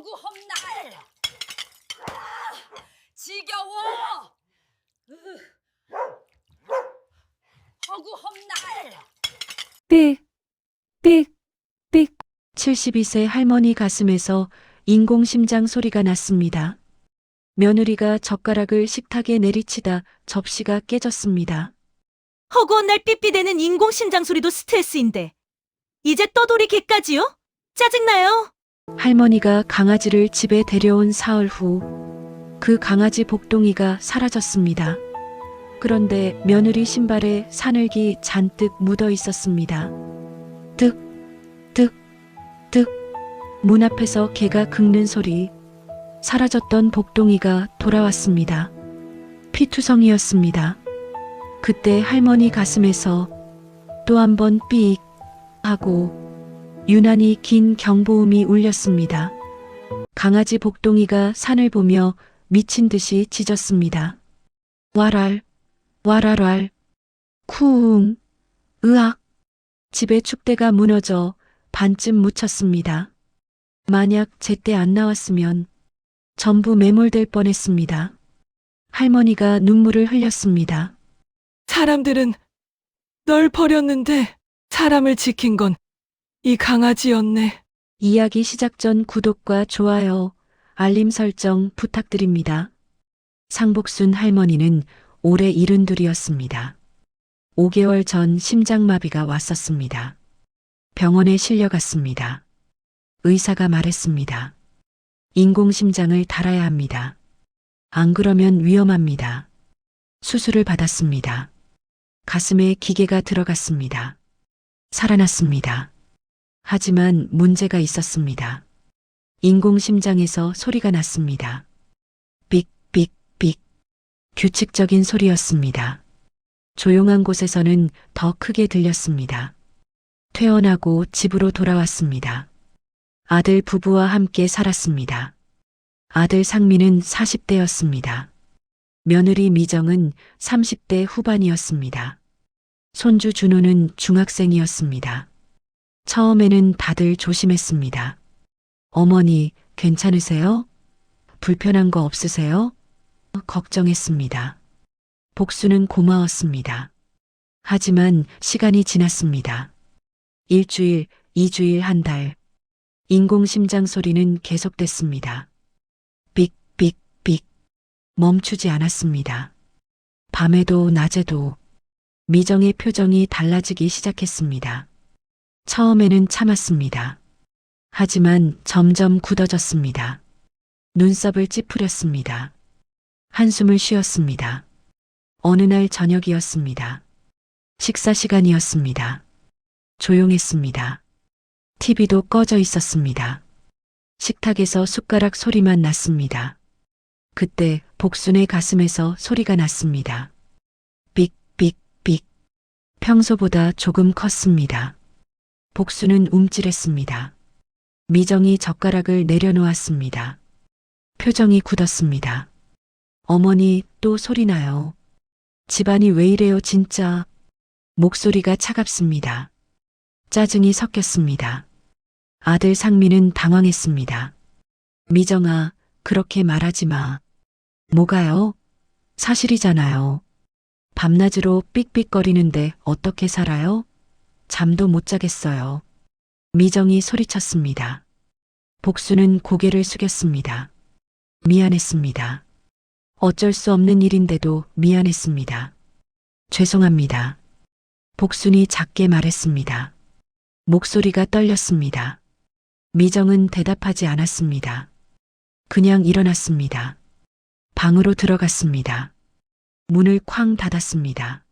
허구 험날. 지겨워. 허구 험날. 삑, 삑, 삑. 72세 할머니 가슴에서 인공심장 소리가 났습니다. 며느리가 젓가락을 식탁에 내리치다 접시가 깨졌습니다. 허구한 날 삐삐대는 인공심장 소리도 스트레스인데 이제 떠돌이 개까지요? 짜증나요. 할머니가 강아지를 집에 데려온 사흘 후 그 강아지 복동이가 사라졌습니다. 그런데 며느리 신발에 사늘기 잔뜩 묻어 있었습니다. 득, 득, 득. 문 앞에서 개가 긁는 소리. 사라졌던 복동이가 돌아왔습니다. 피투성이었습니다. 그때 할머니 가슴에서 또 한 번 삑 하고 유난히 긴 경보음이 울렸습니다. 강아지 복동이가 산을 보며 미친 듯이 짖었습니다. 와랄, 와랄왈, 쿵, 으악. 집에 축대가 무너져 반쯤 묻혔습니다. 만약 제때 안 나왔으면 전부 매몰될 뻔했습니다. 할머니가 눈물을 흘렸습니다. 사람들은 널 버렸는데 사람을 지킨 건 이 강아지였네. 이야기 시작 전 구독과 좋아요, 알림 설정 부탁드립니다. 상복순 할머니는 올해 72이었습니다. 5개월 전 심장마비가 왔었습니다. 병원에 실려갔습니다. 의사가 말했습니다. 인공심장을 달아야 합니다. 안 그러면 위험합니다. 수술을 받았습니다. 가슴에 기계가 들어갔습니다. 살아났습니다. 하지만 문제가 있었습니다. 인공심장에서 소리가 났습니다. 삑삑삑. 규칙적인 소리였습니다. 조용한 곳에서는 더 크게 들렸습니다. 퇴원하고 집으로 돌아왔습니다. 아들 부부와 함께 살았습니다. 아들 상민은 40대였습니다. 며느리 미정은 30대 후반이었습니다. 손주 준호는 중학생이었습니다. 처음에는 다들 조심했습니다. 어머니, 괜찮으세요? 불편한 거 없으세요? 걱정했습니다. 복수는 고마웠습니다. 하지만 시간이 지났습니다. 일주일, 2주일, 한 달. 인공심장 소리는 계속됐습니다. 삑삑삑. 멈추지 않았습니다. 밤에도 낮에도 미정의 표정이 달라지기 시작했습니다. 처음에는 참았습니다. 하지만 점점 굳어졌습니다. 눈썹을 찌푸렸습니다. 한숨을 쉬었습니다. 어느 날 저녁이었습니다. 식사 시간이었습니다. 조용했습니다. TV도 꺼져 있었습니다. 식탁에서 숟가락 소리만 났습니다. 그때 복순의 가슴에서 소리가 났습니다. 삑삑삑. 평소보다 조금 컸습니다. 복순은 움찔했습니다. 미정이 젓가락을 내려놓았습니다. 표정이 굳었습니다. 어머니, 또 소리나요. 집안이 왜 이래요, 진짜. 목소리가 차갑습니다. 짜증이 섞였습니다. 아들 상민은 당황했습니다. 미정아, 그렇게 말하지 마. 뭐가요? 사실이잖아요. 밤낮으로 삑삑거리는데 어떻게 살아요? 잠도 못 자겠어요. 미정이 소리쳤습니다. 복수는 고개를 숙였습니다. 미안했습니다. 어쩔 수 없는 일인데도 미안했습니다. 죄송합니다. 복순이 작게 말했습니다. 목소리가 떨렸습니다. 미정은 대답하지 않았습니다. 그냥 일어났습니다. 방으로 들어갔습니다. 문을 쾅 닫았습니다.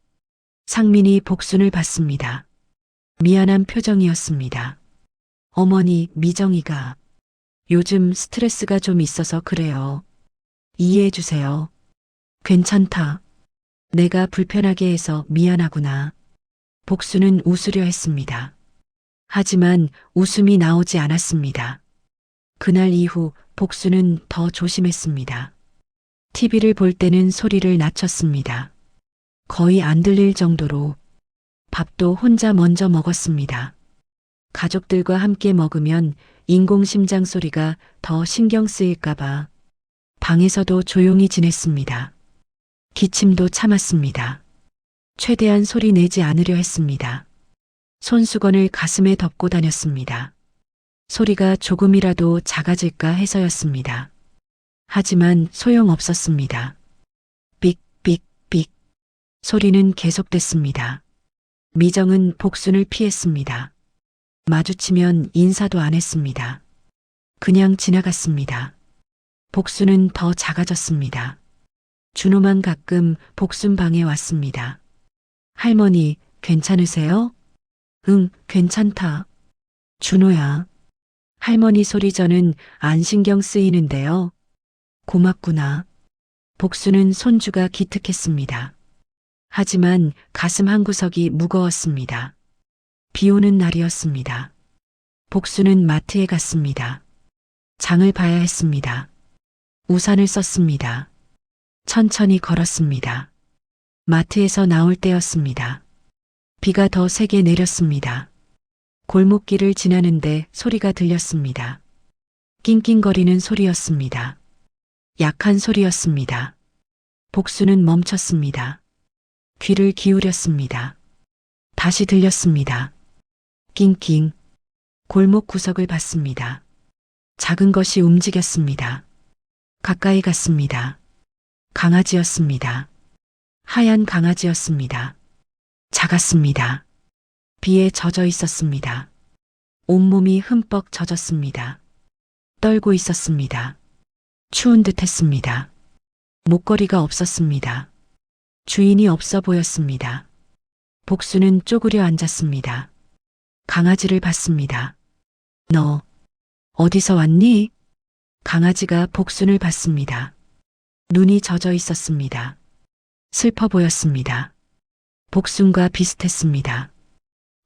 상민이 복순을 봤습니다. 미안한 표정이었습니다. 어머니, 미정이가 요즘 스트레스가 좀 있어서 그래요. 이해해 주세요. 괜찮다. 내가 불편하게 해서 미안하구나. 복수는 웃으려 했습니다. 하지만 웃음이 나오지 않았습니다. 그날 이후 복수는 더 조심했습니다. TV를 볼 때는 소리를 낮췄습니다. 거의 안 들릴 정도로. 밥도 혼자 먼저 먹었습니다. 가족들과 함께 먹으면 인공심장 소리가 더 신경 쓰일까봐 방에서도 조용히 지냈습니다. 기침도 참았습니다. 최대한 소리 내지 않으려 했습니다. 손수건을 가슴에 덮고 다녔습니다. 소리가 조금이라도 작아질까 해서였습니다. 하지만 소용없었습니다. 삑삑삑 소리는 계속됐습니다. 미정은 복순을 피했습니다. 마주치면 인사도 안 했습니다. 그냥 지나갔습니다. 복순은 더 작아졌습니다. 준호만 가끔 복순 방에 왔습니다. 할머니, 괜찮으세요? 응, 괜찮다. 준호야. 할머니 소리 저는 안 신경 쓰이는데요. 고맙구나. 복순은 손주가 기특했습니다. 하지만 가슴 한구석이 무거웠습니다. 비 오는 날이었습니다. 복순은 마트에 갔습니다. 장을 봐야 했습니다. 우산을 썼습니다. 천천히 걸었습니다. 마트에서 나올 때였습니다. 비가 더 세게 내렸습니다. 골목길을 지나는데 소리가 들렸습니다. 낑낑거리는 소리였습니다. 약한 소리였습니다. 복순은 멈췄습니다. 귀를 기울였습니다. 다시 들렸습니다. 낑낑. 골목 구석을 봤습니다. 작은 것이 움직였습니다. 가까이 갔습니다. 강아지였습니다. 하얀 강아지였습니다. 작았습니다. 비에 젖어 있었습니다. 온몸이 흠뻑 젖었습니다. 떨고 있었습니다. 추운 듯 했습니다. 목걸이가 없었습니다. 주인이 없어 보였습니다. 복순은 쪼그려 앉았습니다. 강아지를 봤습니다. 너, 어디서 왔니? 강아지가 복순을 봤습니다. 눈이 젖어 있었습니다. 슬퍼 보였습니다. 복순과 비슷했습니다.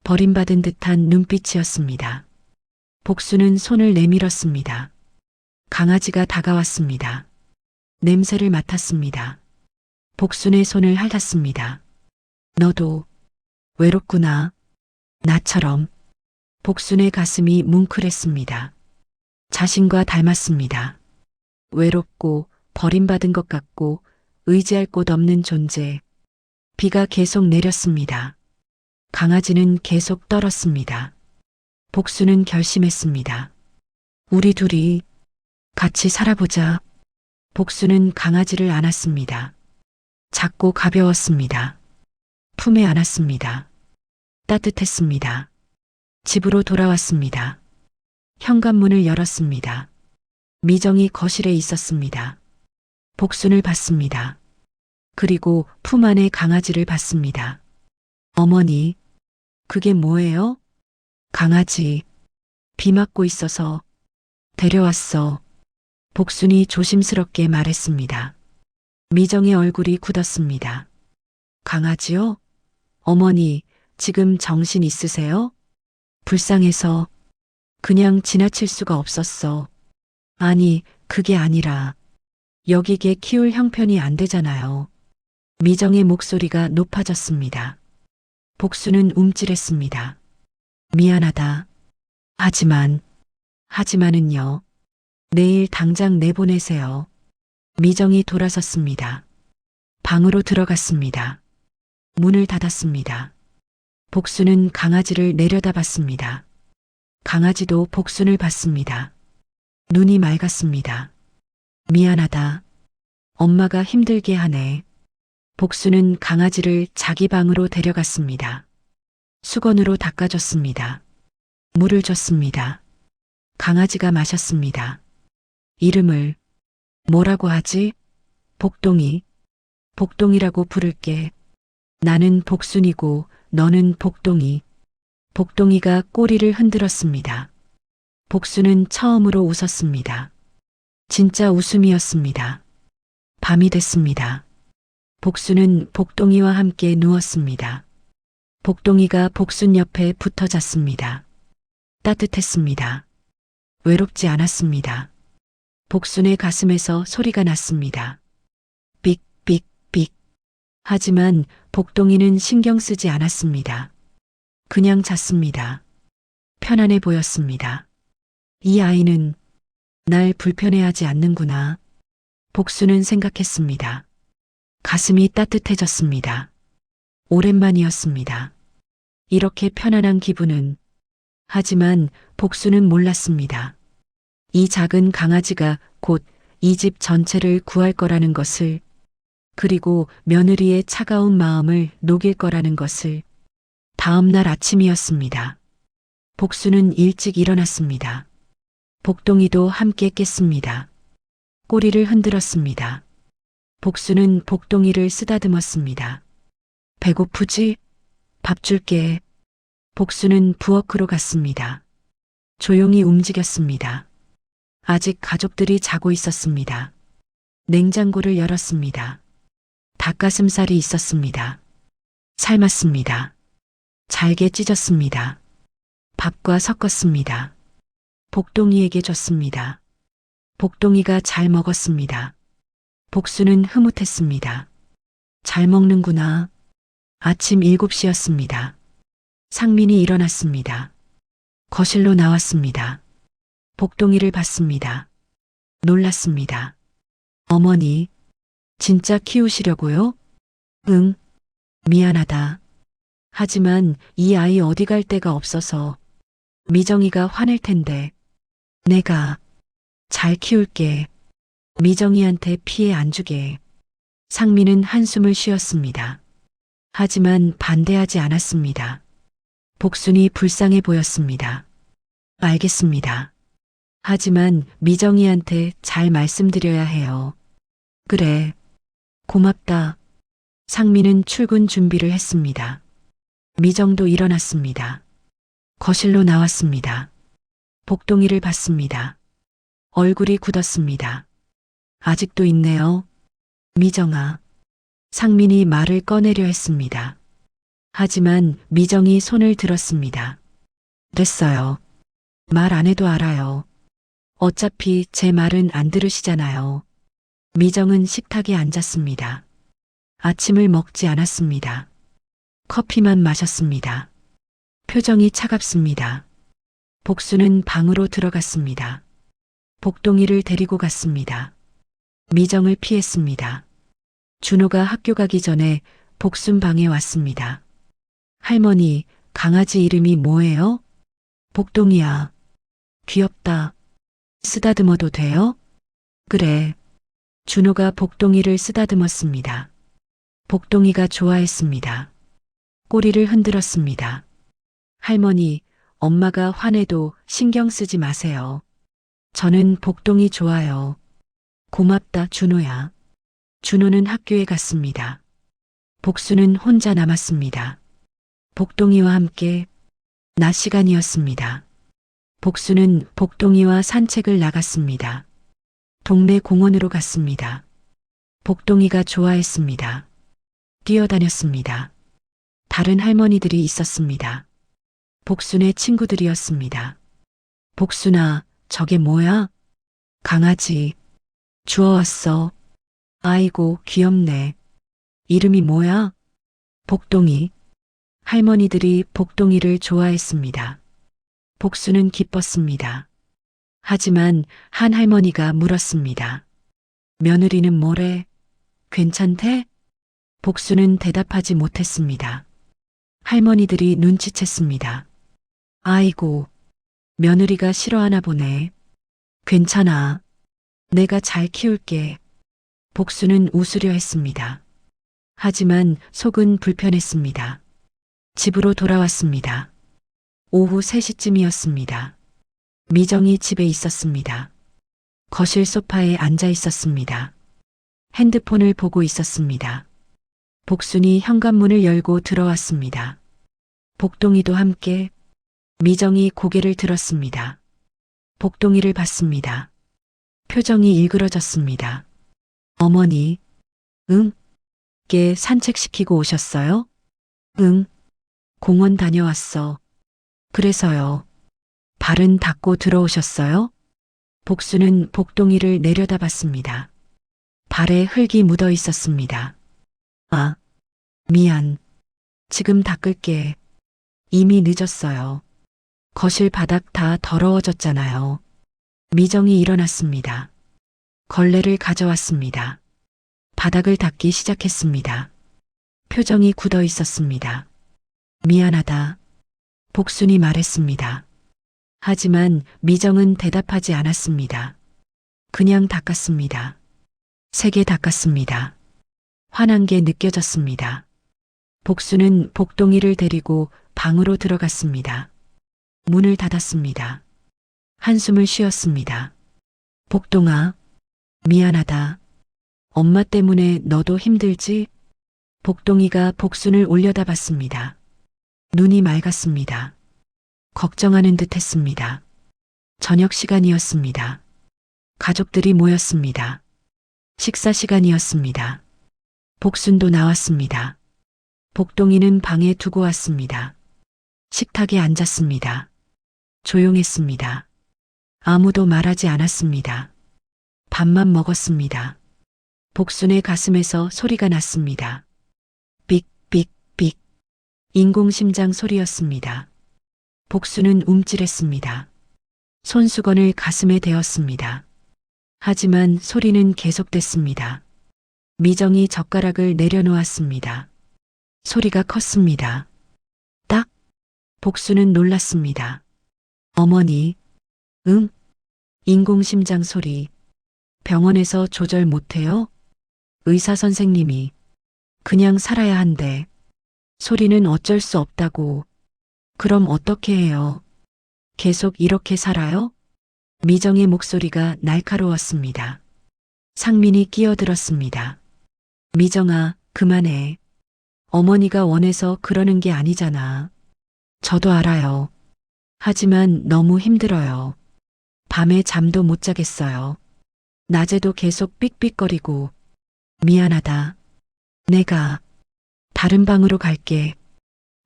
버림받은 듯한 눈빛이었습니다. 복순은 손을 내밀었습니다. 강아지가 다가왔습니다. 냄새를 맡았습니다. 복순의 손을 핥았습니다. 너도 외롭구나. 나처럼. 복순의 가슴이 뭉클했습니다. 자신과 닮았습니다. 외롭고 버림받은 것 같고 의지할 곳 없는 존재. 비가 계속 내렸습니다. 강아지는 계속 떨었습니다. 복순은 결심했습니다. 우리 둘이 같이 살아보자. 복순은 강아지를 안았습니다. 작고 가벼웠습니다. 품에 안았습니다. 따뜻했습니다. 집으로 돌아왔습니다. 현관문을 열었습니다. 미정이 거실에 있었습니다. 복순을 봤습니다. 그리고 품 안에 강아지를 봤습니다. 어머니, 그게 뭐예요? 강아지. 비 맞고 있어서 데려왔어. 복순이 조심스럽게 말했습니다. 미정의 얼굴이 굳었습니다. 강아지요? 어머니, 지금 정신 있으세요? 불쌍해서 그냥 지나칠 수가 없었어. 아니, 그게 아니라 여기 개 키울 형편이 안 되잖아요. 미정의 목소리가 높아졌습니다. 복순은 움찔했습니다. 미안하다. 하지만은요. 내일 당장 내보내세요. 미정이 돌아섰습니다. 방으로 들어갔습니다. 문을 닫았습니다. 복순은 강아지를 내려다봤습니다. 강아지도 복순을 봤습니다. 눈이 맑았습니다. 미안하다. 엄마가 힘들게 하네. 복순은 강아지를 자기 방으로 데려갔습니다. 수건으로 닦아줬습니다. 물을 줬습니다. 강아지가 마셨습니다. 이름을 뭐라고 하지? 복동이. 복동이라고 부를게. 나는 복순이고 너는 복동이. 복동이가 꼬리를 흔들었습니다. 복순은 처음으로 웃었습니다. 진짜 웃음이었습니다. 밤이 됐습니다. 복순은 복동이와 함께 누웠습니다. 복동이가 복순 옆에 붙어 잤습니다. 따뜻했습니다. 외롭지 않았습니다. 복순의 가슴에서 소리가 났습니다. 삑삑삑. 하지만 복동이는 신경 쓰지 않았습니다. 그냥 잤습니다. 편안해 보였습니다. 이 아이는 날 불편해하지 않는구나. 복수는 생각했습니다. 가슴이 따뜻해졌습니다. 오랜만이었습니다. 이렇게 편안한 기분은. 하지만 복수는 몰랐습니다. 이 작은 강아지가 곧 이 집 전체를 구할 거라는 것을, 그리고 며느리의 차가운 마음을 녹일 거라는 것을. 다음 날 아침이었습니다. 복수는 일찍 일어났습니다. 복동이도 함께 깼습니다. 꼬리를 흔들었습니다. 복수는 복동이를 쓰다듬었습니다. 배고프지? 밥 줄게. 복수는 부엌으로 갔습니다. 조용히 움직였습니다. 아직 가족들이 자고 있었습니다. 냉장고를 열었습니다. 닭가슴살이 있었습니다. 삶았습니다. 잘게 찢었습니다. 밥과 섞었습니다. 복동이에게 줬습니다. 복동이가 잘 먹었습니다. 복수는 흐뭇했습니다. 잘 먹는구나. 아침 7시였습니다. 상민이 일어났습니다. 거실로 나왔습니다. 복동이를 봤습니다. 놀랐습니다. 어머니, 진짜 키우시려고요? 응, 미안하다. 하지만 이 아이 어디 갈 데가 없어서. 미정이가 화낼 텐데. 내가 잘 키울게. 미정이한테 피해 안 주게. 상민은 한숨을 쉬었습니다. 하지만 반대하지 않았습니다. 복순이 불쌍해 보였습니다. 알겠습니다. 하지만 미정이한테 잘 말씀드려야 해요. 그래. 고맙다. 상민은 출근 준비를 했습니다. 미정도 일어났습니다. 거실로 나왔습니다. 복동이를 봤습니다. 얼굴이 굳었습니다. 아직도 있네요. 미정아. 상민이 말을 꺼내려 했습니다. 하지만 미정이 손을 들었습니다. 됐어요. 말 안 해도 알아요. 어차피 제 말은 안 들으시잖아요. 미정은 식탁에 앉았습니다. 아침을 먹지 않았습니다. 커피만 마셨습니다. 표정이 차갑습니다. 복수는 방으로 들어갔습니다. 복동이를 데리고 갔습니다. 미정을 피했습니다. 준호가 학교 가기 전에 복순 방에 왔습니다. 할머니, 강아지 이름이 뭐예요? 복동이야. 귀엽다. 쓰다듬어도 돼요? 그래. 준호가 복동이를 쓰다듬었습니다. 복동이가 좋아했습니다. 꼬리를 흔들었습니다. 할머니, 엄마가 화내도 신경 쓰지 마세요. 저는 복동이 좋아요. 고맙다, 준호야. 준호는 학교에 갔습니다. 복수는 혼자 남았습니다. 복동이와 함께 낮 시간이었습니다. 복수는 복동이와 산책을 나갔습니다. 동네 공원으로 갔습니다. 복동이가 좋아했습니다. 뛰어다녔습니다. 다른 할머니들이 있었습니다. 복순의 친구들이었습니다. 복순아, 저게 뭐야? 강아지. 주워왔어. 아이고, 귀엽네. 이름이 뭐야? 복동이. 할머니들이 복동이를 좋아했습니다. 복수는 기뻤습니다. 하지만 한 할머니가 물었습니다. 며느리는 뭐래? 괜찮대? 복수는 대답하지 못했습니다. 할머니들이 눈치챘습니다. 아이고, 며느리가 싫어하나 보네. 괜찮아. 내가 잘 키울게. 복수는 웃으려 했습니다. 하지만 속은 불편했습니다. 집으로 돌아왔습니다. 오후 3시쯤이었습니다. 미정이 집에 있었습니다. 거실 소파에 앉아 있었습니다. 핸드폰을 보고 있었습니다. 복순이 현관문을 열고 들어왔습니다. 복동이도 함께. 미정이 고개를 들었습니다. 복동이를 봤습니다. 표정이 일그러졌습니다. 어머니, 응? 걔 산책시키고 오셨어요? 응. 공원 다녀왔어. 그래서요. 발은 닦고 들어오셨어요? 복수는 복동이를 내려다봤습니다. 발에 흙이 묻어 있었습니다. 아, 미안. 지금 닦을게. 이미 늦었어요. 거실 바닥 다 더러워졌잖아요. 미정이 일어났습니다. 걸레를 가져왔습니다. 바닥을 닦기 시작했습니다. 표정이 굳어 있었습니다. 미안하다. 복순이 말했습니다. 하지만 미정은 대답하지 않았습니다. 그냥 닦았습니다. 세게 닦았습니다. 화난 게 느껴졌습니다. 복순은 복동이를 데리고 방으로 들어갔습니다. 문을 닫았습니다. 한숨을 쉬었습니다. 복동아, 미안하다. 엄마 때문에 너도 힘들지? 복동이가 복순을 올려다봤습니다. 눈이 맑았습니다. 걱정하는 듯 했습니다. 저녁 시간이었습니다. 가족들이 모였습니다. 식사 시간이었습니다. 복순도 나왔습니다. 복동이는 방에 두고 왔습니다. 식탁에 앉았습니다. 조용했습니다. 아무도 말하지 않았습니다. 밥만 먹었습니다. 복순의 가슴에서 소리가 났습니다. 삑삑삑. 인공심장 소리였습니다. 복순은 움찔했습니다. 손수건을 가슴에 대었습니다. 하지만 소리는 계속됐습니다. 미정이 젓가락을 내려놓았습니다. 소리가 컸습니다. 딱! 복순은 놀랐습니다. 어머니, 응? 인공심장 소리. 병원에서 조절 못해요? 의사 선생님이. 그냥 살아야 한대. 소리는 어쩔 수 없다고. 그럼 어떻게 해요? 계속 이렇게 살아요? 미정의 목소리가 날카로웠습니다. 상민이 끼어들었습니다. 미정아, 그만해. 어머니가 원해서 그러는 게 아니잖아. 저도 알아요. 하지만 너무 힘들어요. 밤에 잠도 못 자겠어요. 낮에도 계속 삑삑거리고. 미안하다. 내가 다른 방으로 갈게.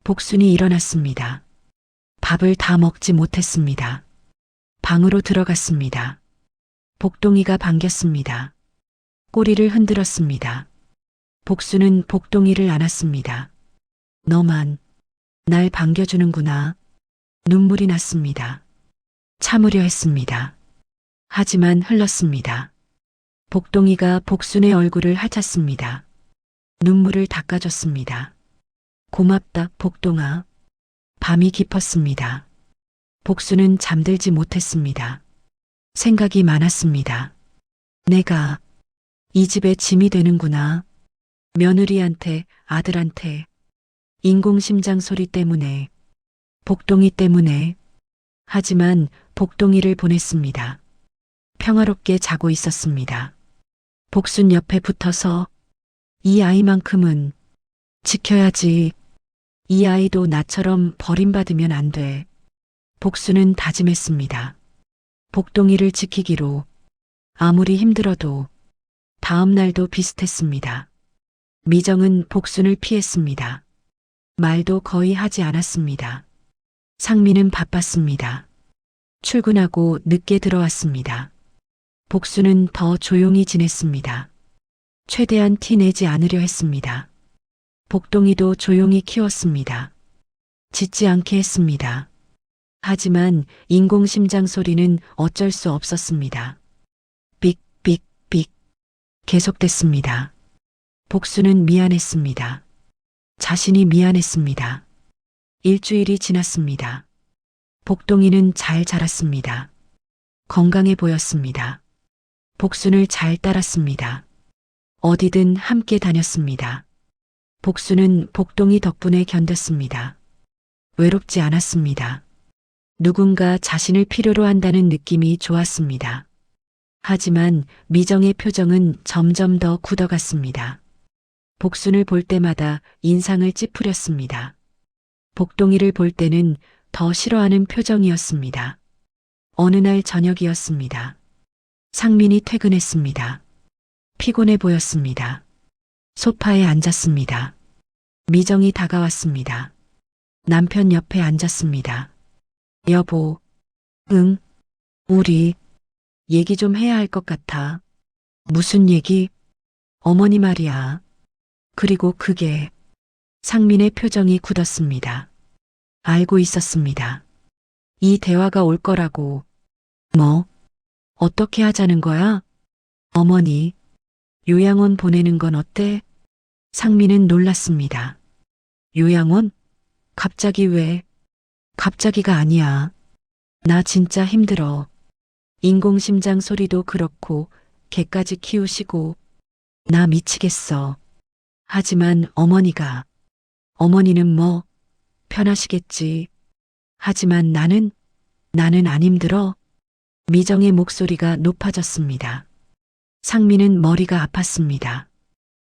복순이 일어났습니다. 밥을 다 먹지 못했습니다. 방으로 들어갔습니다. 복동이가 반겼습니다. 꼬리를 흔들었습니다. 복순은 복동이를 안았습니다. 너만 날 반겨주는구나. 눈물이 났습니다. 참으려 했습니다. 하지만 흘렀습니다. 복동이가 복순의 얼굴을 핥았습니다. 눈물을 닦아줬습니다. 고맙다, 복동아. 밤이 깊었습니다. 복순은 잠들지 못했습니다. 생각이 많았습니다. 내가 이 집의 짐이 되는구나. 며느리한테, 아들한테. 인공심장 소리 때문에. 복동이 때문에. 하지만 복동이를 보냈습니다. 평화롭게 자고 있었습니다. 복순 옆에 붙어서 이 아이만큼은 지켜야지. 이 아이도 나처럼 버림받으면 안 돼. 복순은 다짐했습니다. 복동이를 지키기로. 아무리 힘들어도. 다음 날도 비슷했습니다. 미정은 복순을 피했습니다. 말도 거의 하지 않았습니다. 상민은 바빴습니다. 출근하고 늦게 들어왔습니다. 복순은 더 조용히 지냈습니다. 최대한 티 내지 않으려 했습니다. 복동이도 조용히 키웠습니다. 짖지 않게 했습니다. 하지만 인공심장 소리는 어쩔 수 없었습니다. 삑삑삑 계속됐습니다. 복순은 미안했습니다. 자신이 미안했습니다. 일주일이 지났습니다. 복동이는 잘 자랐습니다. 건강해 보였습니다. 복순을 잘 따랐습니다. 어디든 함께 다녔습니다. 복순은 복동이 덕분에 견뎠습니다. 외롭지 않았습니다. 누군가 자신을 필요로 한다는 느낌이 좋았습니다. 하지만 미정의 표정은 점점 더 굳어갔습니다. 복순을 볼 때마다 인상을 찌푸렸습니다. 복동이를 볼 때는 더 싫어하는 표정이었습니다. 어느 날 저녁이었습니다. 상민이 퇴근했습니다. 피곤해 보였습니다. 소파에 앉았습니다. 미정이 다가왔습니다. 남편 옆에 앉았습니다. 여보, 응, 우리 얘기 좀 해야 할 것 같아. 무슨 얘기? 어머니 말이야. 그리고 그게. 상민의 표정이 굳었습니다. 알고 있었습니다. 이 대화가 올 거라고. 뭐? 어떻게 하자는 거야? 어머니, 요양원 보내는 건 어때? 상민은 놀랐습니다. 요양원? 갑자기 왜? 갑자기가 아니야. 나 진짜 힘들어. 인공심장 소리도 그렇고 개까지 키우시고 나 미치겠어. 하지만 어머니는 뭐 편하시겠지. 하지만 나는 안 힘들어. 미정의 목소리가 높아졌습니다. 상민은 머리가 아팠습니다.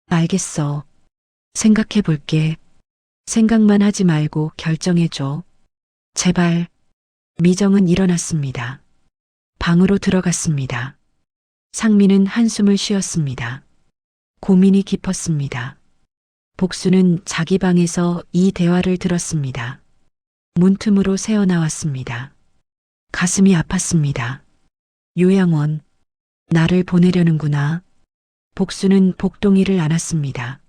알겠어. 생각해 볼게. 생각만 하지 말고 결정해줘. 제발. 미정은 일어났습니다. 방으로 들어갔습니다. 상민은 한숨을 쉬었습니다. 고민이 깊었습니다. 복수는 자기 방에서 이 대화를 들었습니다. 문틈으로 새어나왔습니다. 가슴이 아팠습니다. 요양원, 나를 보내려는구나. 복수는 복동이를 안았습니다.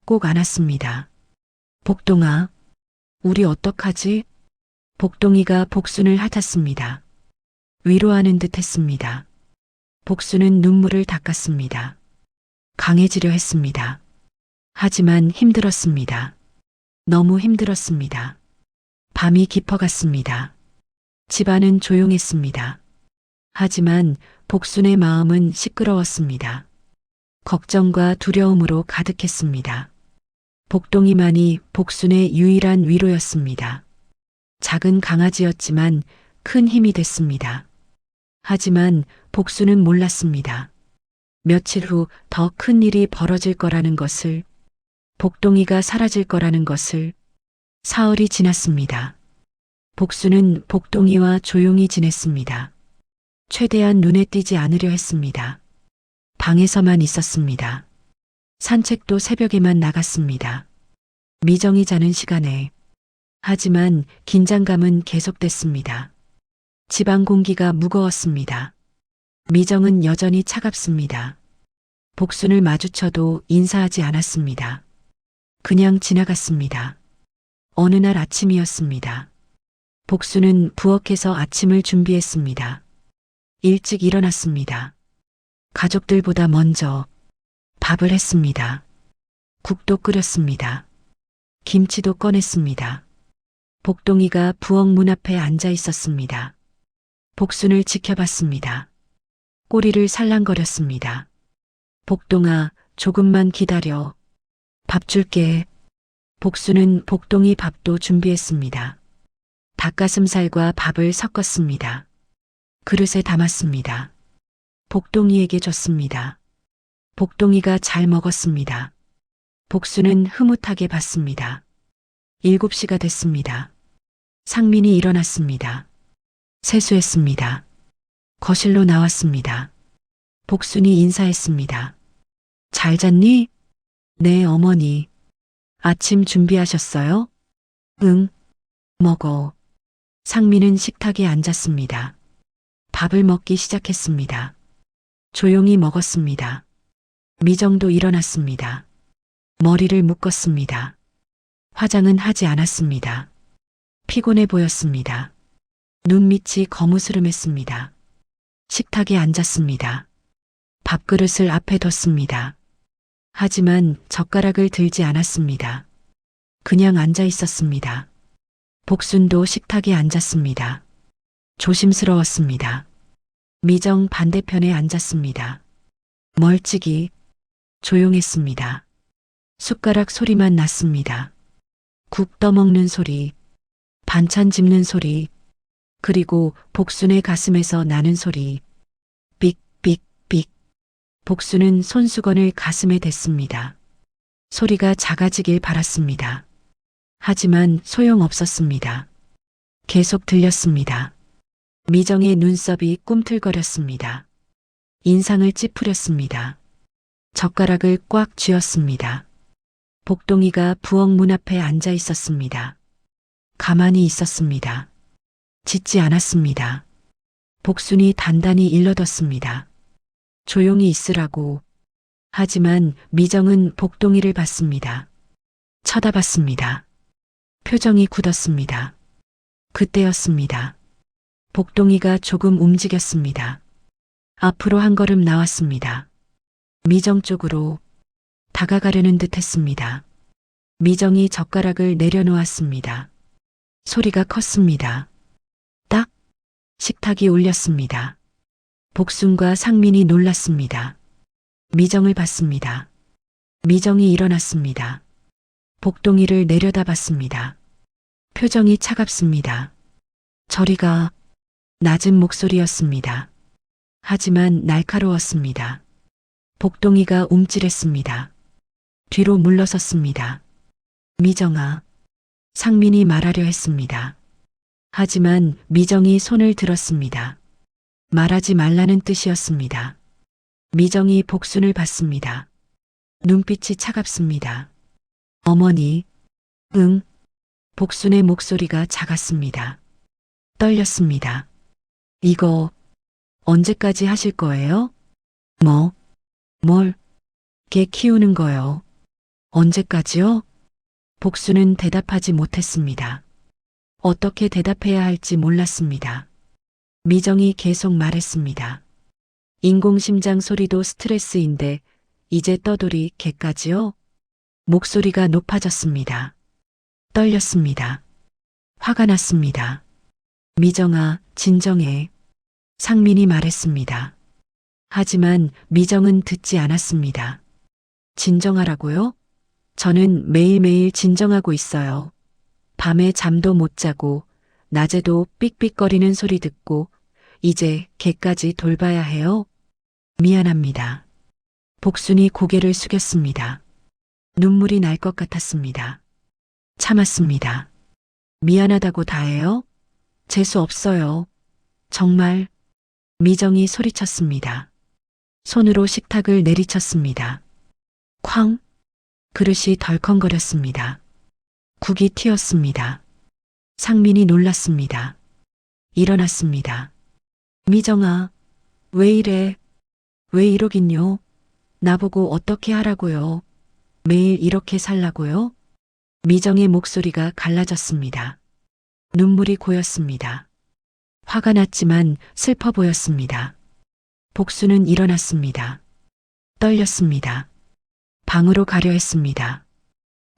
꼭 안았습니다. 복동아, 우리 어떡하지? 복동이가 복순을 핥았습니다. 위로하는 듯 했습니다. 복수는 눈물을 닦았습니다. 강해지려 했습니다. 하지만 힘들었습니다. 너무 힘들었습니다. 밤이 깊어갔습니다. 집안은 조용했습니다. 하지만 복순의 마음은 시끄러웠습니다. 걱정과 두려움으로 가득했습니다. 복동이만이 복순의 유일한 위로였습니다. 작은 강아지였지만 큰 힘이 됐습니다. 하지만 복순은 몰랐습니다. 며칠 후 더 큰 일이 벌어질 거라는 것을, 복동이가 사라질 거라는 것을. 사흘이 지났습니다. 복순은 복동이와 조용히 지냈습니다. 최대한 눈에 띄지 않으려 했습니다. 방에서만 있었습니다. 산책도 새벽에만 나갔습니다. 미정이 자는 시간에. 하지만 긴장감은 계속됐습니다. 집안 공기가 무거웠습니다. 미정은 여전히 차갑습니다. 복순을 마주쳐도 인사하지 않았습니다. 그냥 지나갔습니다. 어느 날 아침이었습니다. 복순은 부엌에서 아침을 준비했습니다. 일찍 일어났습니다. 가족들보다 먼저 밥을 했습니다. 국도 끓였습니다. 김치도 꺼냈습니다. 복동이가 부엌 문 앞에 앉아 있었습니다. 복순을 지켜봤습니다. 꼬리를 살랑거렸습니다. 복동아, 조금만 기다려. 밥 줄게. 복순은 복동이 밥도 준비했습니다. 닭가슴살과 밥을 섞었습니다. 그릇에 담았습니다. 복동이에게 줬습니다. 복동이가 잘 먹었습니다. 복순은 흐뭇하게 봤습니다. 7시가 됐습니다. 상민이 일어났습니다. 세수했습니다. 거실로 나왔습니다. 복순이 인사했습니다. 잘 잤니? 네, 어머니. 아침 준비하셨어요? 응. 먹어. 상민은 식탁에 앉았습니다. 밥을 먹기 시작했습니다. 조용히 먹었습니다. 미정도 일어났습니다. 머리를 묶었습니다. 화장은 하지 않았습니다. 피곤해 보였습니다. 눈밑이 거무스름했습니다. 식탁에 앉았습니다. 밥그릇을 앞에 뒀습니다. 하지만 젓가락을 들지 않았습니다. 그냥 앉아 있었습니다. 복순도 식탁에 앉았습니다. 조심스러웠습니다. 미정 반대편에 앉았습니다. 멀찍이 조용했습니다. 숟가락 소리만 났습니다. 국 떠먹는 소리, 반찬 집는 소리, 그리고 복순의 가슴에서 나는 소리. 삑삑삑. 복순은 손수건을 가슴에 댔습니다. 소리가 작아지길 바랐습니다. 하지만 소용없었습니다. 계속 들렸습니다. 미정의 눈썹이 꿈틀거렸습니다. 인상을 찌푸렸습니다. 젓가락을 꽉 쥐었습니다. 복동이가 부엌 문 앞에 앉아 있었습니다. 가만히 있었습니다. 짖지 않았습니다. 복순이 단단히 일러뒀습니다. 조용히 있으라고. 하지만 미정은 복동이를 봤습니다. 쳐다봤습니다. 표정이 굳었습니다. 그때였습니다. 복동이가 조금 움직였습니다. 앞으로 한 걸음 나왔습니다. 미정 쪽으로 다가가려는 듯 했습니다. 미정이 젓가락을 내려놓았습니다. 소리가 컸습니다. 딱! 식탁이 울렸습니다. 복순과 상민이 놀랐습니다. 미정을 봤습니다. 미정이 일어났습니다. 복동이를 내려다봤습니다. 표정이 차갑습니다. 저리가 낮은 목소리였습니다. 하지만 날카로웠습니다. 복동이가 움찔했습니다. 뒤로 물러섰습니다. 미정아. 상민이 말하려 했습니다. 하지만 미정이 손을 들었습니다. 말하지 말라는 뜻이었습니다. 미정이 복순을 봤습니다. 눈빛이 차갑습니다. 어머니. 응. 복순의 목소리가 작았습니다. 떨렸습니다. 이거 언제까지 하실 거예요? 뭘? 개 키우는 거요. 언제까지요? 복순은 대답하지 못했습니다. 어떻게 대답해야 할지 몰랐습니다. 미정이 계속 말했습니다. 인공심장 소리도 스트레스인데 이제 떠돌이 개까지요? 목소리가 높아졌습니다. 떨렸습니다. 화가 났습니다. 미정아, 진정해. 상민이 말했습니다. 하지만 미정은 듣지 않았습니다. 진정하라고요? 저는 매일매일 진정하고 있어요. 밤에 잠도 못 자고 낮에도 삑삑거리는 소리 듣고 이제 개까지 돌봐야 해요? 미안합니다. 복순이 고개를 숙였습니다. 눈물이 날 것 같았습니다. 참았습니다. 미안하다고 다 해요? 재수 없어요. 정말. 미정이 소리쳤습니다. 손으로 식탁을 내리쳤습니다. 쾅! 그릇이 덜컹거렸습니다. 국이 튀었습니다. 상민이 놀랐습니다. 일어났습니다. 미정아, 왜 이래? 왜 이러긴요? 나보고 어떻게 하라고요? 매일 이렇게 살라고요? 미정의 목소리가 갈라졌습니다. 눈물이 고였습니다. 화가 났지만 슬퍼 보였습니다. 복수는 일어났습니다. 떨렸습니다. 방으로 가려 했습니다.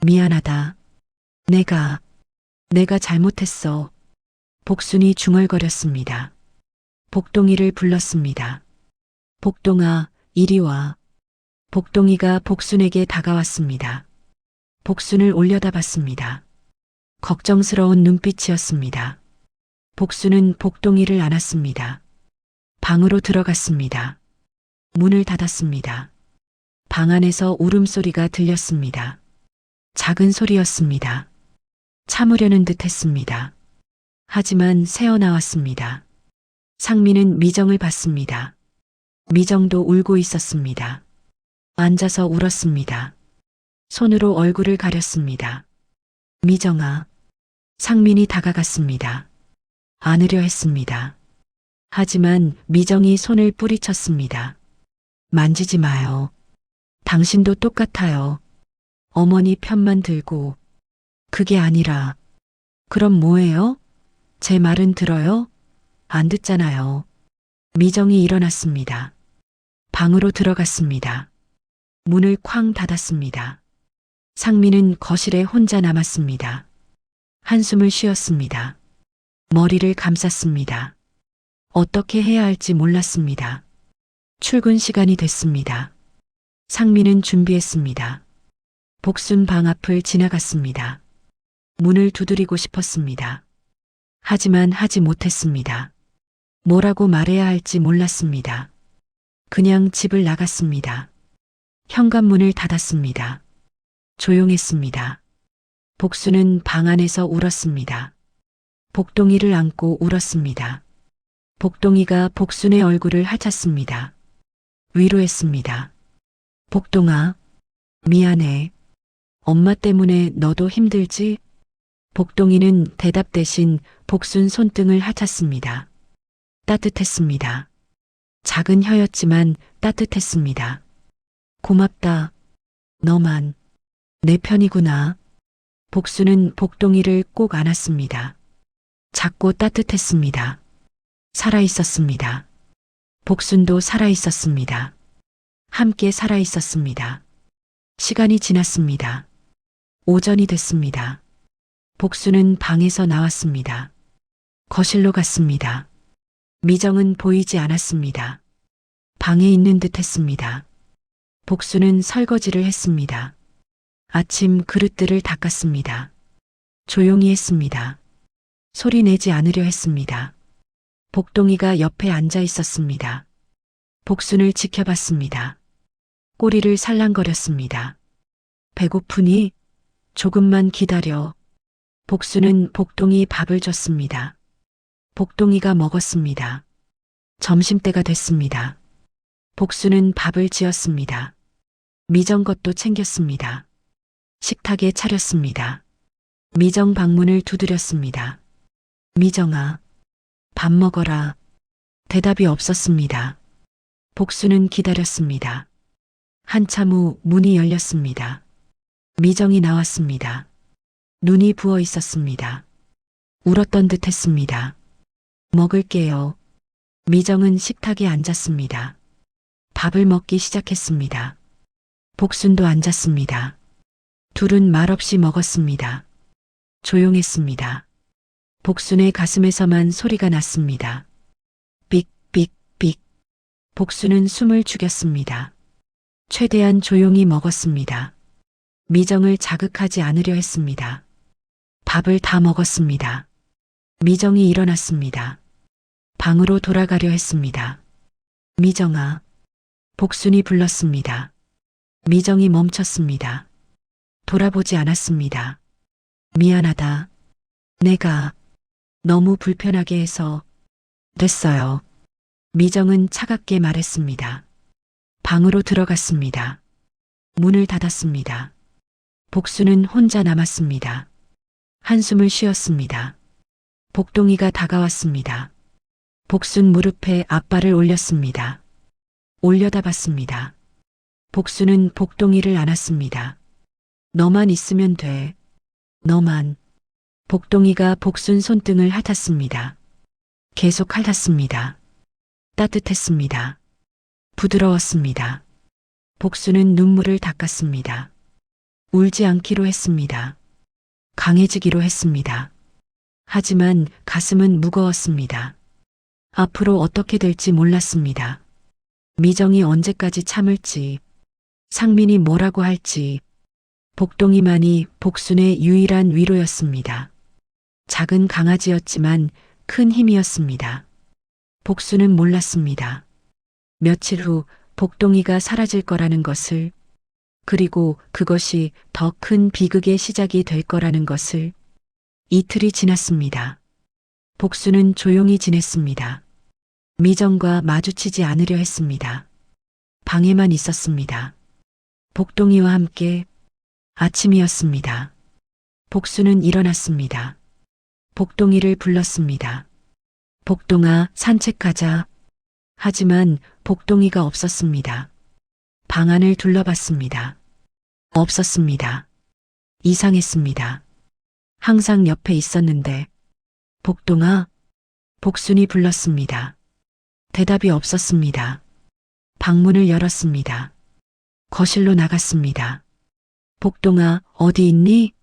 미안하다. 내가 잘못했어. 복순이 중얼거렸습니다. 복동이를 불렀습니다. 복동아, 이리 와. 복동이가 복순에게 다가왔습니다. 복순을 올려다봤습니다. 걱정스러운 눈빛이었습니다. 복순은 복동이를 안았습니다. 방으로 들어갔습니다. 문을 닫았습니다. 방 안에서 울음소리가 들렸습니다. 작은 소리였습니다. 참으려는 듯 했습니다. 하지만 새어나왔습니다. 상민은 미정을 봤습니다. 미정도 울고 있었습니다. 앉아서 울었습니다. 손으로 얼굴을 가렸습니다. 미정아. 상민이 다가갔습니다. 안으려 했습니다. 하지만 미정이 손을 뿌리쳤습니다. 만지지 마요. 당신도 똑같아요. 어머니 편만 들고. 그게 아니라. 그럼 뭐예요? 제 말은 들어요? 안 듣잖아요. 미정이 일어났습니다. 방으로 들어갔습니다. 문을 쾅 닫았습니다. 상민은 거실에 혼자 남았습니다. 한숨을 쉬었습니다. 머리를 감쌌습니다. 어떻게 해야 할지 몰랐습니다. 출근 시간이 됐습니다. 상민은 준비했습니다. 복순 방 앞을 지나갔습니다. 문을 두드리고 싶었습니다. 하지만 하지 못했습니다. 뭐라고 말해야 할지 몰랐습니다. 그냥 집을 나갔습니다. 현관문을 닫았습니다. 조용했습니다. 복순은 방 안에서 울었습니다. 복동이를 안고 울었습니다. 복동이가 복순의 얼굴을 핥았습니다. 위로했습니다. 복동아, 미안해. 엄마 때문에 너도 힘들지? 복동이는 대답 대신 복순 손등을 핥았습니다. 따뜻했습니다. 작은 혀였지만 따뜻했습니다. 고맙다. 너만 내 편이구나. 복순은 복동이를 꼭 안았습니다. 작고 따뜻했습니다. 살아있었습니다. 복순도 살아 있었습니다. 함께 살아 있었습니다. 시간이 지났습니다. 오전이 됐습니다. 복순은 방에서 나왔습니다. 거실로 갔습니다. 미정은 보이지 않았습니다. 방에 있는 듯 했습니다. 복순은 설거지를 했습니다. 아침 그릇들을 닦았습니다. 조용히 했습니다. 소리 내지 않으려 했습니다. 복동이가 옆에 앉아 있었습니다. 복순을 지켜봤습니다. 꼬리를 살랑거렸습니다. 배고프니? 조금만 기다려. 복순은 복동이 밥을 줬습니다. 복동이가 먹었습니다. 점심때가 됐습니다. 복순은 밥을 지었습니다. 미정 것도 챙겼습니다. 식탁에 차렸습니다. 미정 방문을 두드렸습니다. 미정아, 밥 먹어라. 대답이 없었습니다. 복순은 기다렸습니다. 한참 후 문이 열렸습니다. 미정이 나왔습니다. 눈이 부어 있었습니다. 울었던 듯 했습니다. 먹을게요. 미정은 식탁에 앉았습니다. 밥을 먹기 시작했습니다. 복순도 앉았습니다. 둘은 말없이 먹었습니다. 조용했습니다. 복순의 가슴에서만 소리가 났습니다. 삑삑삑. 복순은 숨을 죽였습니다. 최대한 조용히 먹었습니다. 미정을 자극하지 않으려 했습니다. 밥을 다 먹었습니다. 미정이 일어났습니다. 방으로 돌아가려 했습니다. 미정아. 복순이 불렀습니다. 미정이 멈췄습니다. 돌아보지 않았습니다. 미안하다. 내가 너무 불편하게 해서. 됐어요. 미정은 차갑게 말했습니다. 방으로 들어갔습니다. 문을 닫았습니다. 복순은 혼자 남았습니다. 한숨을 쉬었습니다. 복동이가 다가왔습니다. 복순 무릎에 앞발을 올렸습니다. 올려다봤습니다. 복순은 복동이를 안았습니다. 너만 있으면 돼. 너만. 복동이가 복순 손등을 핥았습니다. 계속 핥았습니다. 따뜻했습니다. 부드러웠습니다. 복순은 눈물을 닦았습니다. 울지 않기로 했습니다. 강해지기로 했습니다. 하지만 가슴은 무거웠습니다. 앞으로 어떻게 될지 몰랐습니다. 미정이 언제까지 참을지, 상민이 뭐라고 할지, 복동이만이 복순의 유일한 위로였습니다. 작은 강아지였지만 큰 힘이었습니다. 복순은 몰랐습니다. 며칠 후 복동이가 사라질 거라는 것을, 그리고 그것이 더 큰 비극의 시작이 될 거라는 것을. 이틀이 지났습니다. 복순은 조용히 지냈습니다. 미정과 마주치지 않으려 했습니다. 방에만 있었습니다. 복동이와 함께. 아침이었습니다. 복순은 일어났습니다. 복동이를 불렀습니다. 복동아, 산책하자. 하지만 복동이가 없었습니다. 방 안을 둘러봤습니다. 없었습니다. 이상했습니다. 항상 옆에 있었는데. 복동아? 복순이 불렀습니다. 대답이 없었습니다. 방문을 열었습니다. 거실로 나갔습니다. 복동아, 어디 있니?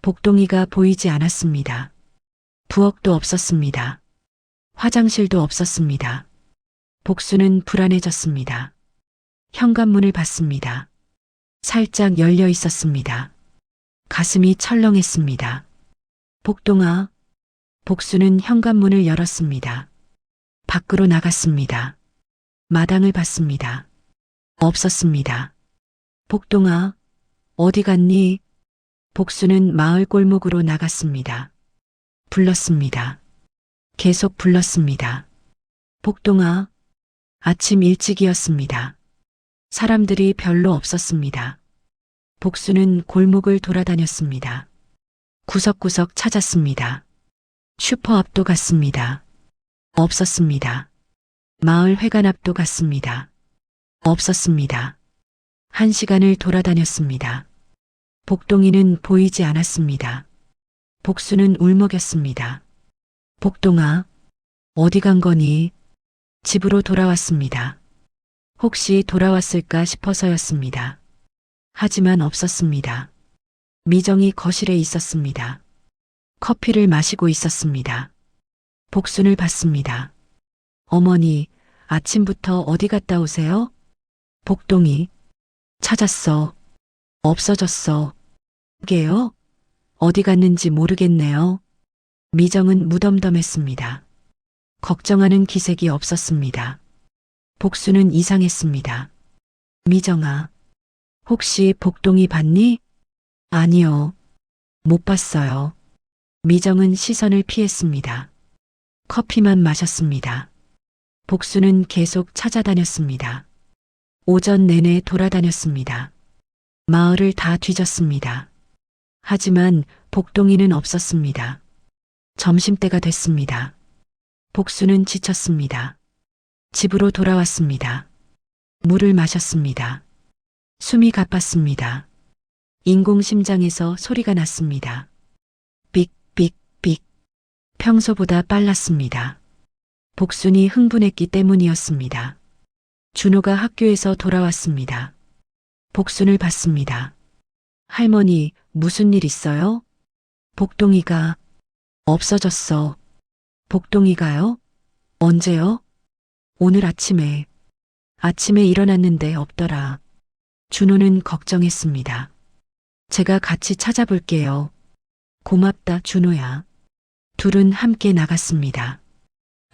복동이가 보이지 않았습니다. 부엌도 없었습니다. 화장실도 없었습니다. 복순은 불안해졌습니다. 현관문을 봤습니다. 살짝 열려 있었습니다. 가슴이 철렁했습니다. 복동아. 복순은 현관문을 열었습니다. 밖으로 나갔습니다. 마당을 봤습니다. 없었습니다. 복동아, 어디 갔니? 복순은 마을 골목으로 나갔습니다. 불렀습니다. 계속 불렀습니다. 복동아. 아침 일찍이었습니다. 사람들이 별로 없었습니다. 복순은 골목을 돌아다녔습니다. 구석구석 찾았습니다. 슈퍼 앞도 갔습니다. 없었습니다. 마을 회관 앞도 갔습니다. 없었습니다. 1시간을 돌아다녔습니다. 복동이는 보이지 않았습니다. 복순은 울먹였습니다. 복동아, 어디 간 거니? 집으로 돌아왔습니다. 혹시 돌아왔을까 싶어서였습니다. 하지만 없었습니다. 미정이 거실에 있었습니다. 커피를 마시고 있었습니다. 복순을 봤습니다. 어머니, 아침부터 어디 갔다 오세요? 복동이. 찾았어. 없어졌어. 게요? 어디 갔는지 모르겠네요. 미정은 무덤덤했습니다. 걱정하는 기색이 없었습니다. 복수는 이상했습니다. 미정아, 혹시 복동이 봤니? 아니요. 못 봤어요. 미정은 시선을 피했습니다. 커피만 마셨습니다. 복수는 계속 찾아다녔습니다. 오전 내내 돌아다녔습니다. 마을을 다 뒤졌습니다. 하지만 복동이는 없었습니다. 점심때가 됐습니다. 복수는 지쳤습니다. 집으로 돌아왔습니다. 물을 마셨습니다. 숨이 가빴습니다. 인공심장에서 소리가 났습니다. 삑삑삑. 평소보다 빨랐습니다. 복순이 흥분했기 때문이었습니다. 준호가 학교에서 돌아왔습니다. 복순을 봤습니다. 할머니, 무슨 일 있어요? 복동이가 없어졌어. 복동이가요? 언제요? 오늘 아침에. 아침에 일어났는데 없더라. 준호는 걱정했습니다. 제가 같이 찾아볼게요. 고맙다, 준호야. 둘은 함께 나갔습니다.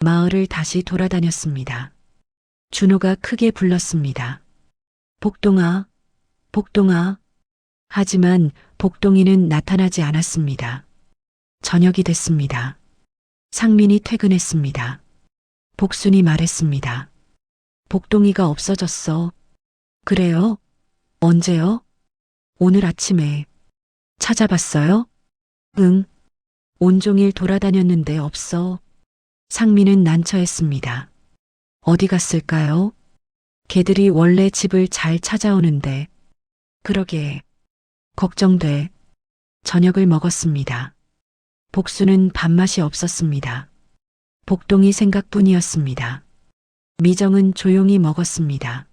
마을을 다시 돌아다녔습니다. 준호가 크게 불렀습니다. 복동아, 복동아. 하지만 복동이는 나타나지 않았습니다. 저녁이 됐습니다. 상민이 퇴근했습니다. 복순이 말했습니다. 복동이가 없어졌어. 그래요? 언제요? 오늘 아침에. 찾아봤어요? 응. 온종일 돌아다녔는데 없어. 상민은 난처했습니다. 어디 갔을까요? 개들이 원래 집을 잘 찾아오는데. 그러게. 걱정돼. 저녁을 먹었습니다. 복수는 밥맛이 없었습니다. 복동이 생각뿐이었습니다. 미정은 조용히 먹었습니다.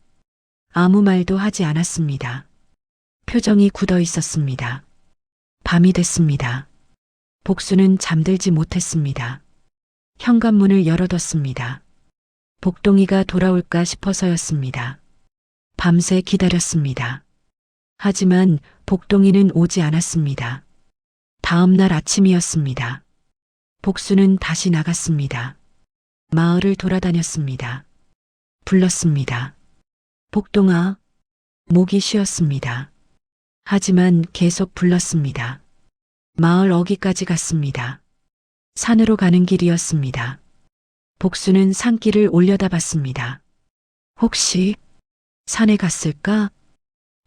아무 말도 하지 않았습니다. 표정이 굳어 있었습니다. 밤이 됐습니다. 복수는 잠들지 못했습니다. 현관문을 열어뒀습니다. 복동이가 돌아올까 싶어서였습니다. 밤새 기다렸습니다. 하지만 복동이는 오지 않았습니다. 다음 날 아침이었습니다. 복수는 다시 나갔습니다. 마을을 돌아다녔습니다. 불렀습니다. 복동아. 목이 쉬었습니다. 하지만 계속 불렀습니다. 마을 어귀까지 갔습니다. 산으로 가는 길이었습니다. 복수는 산길을 올려다봤습니다. 혹시 산에 갔을까?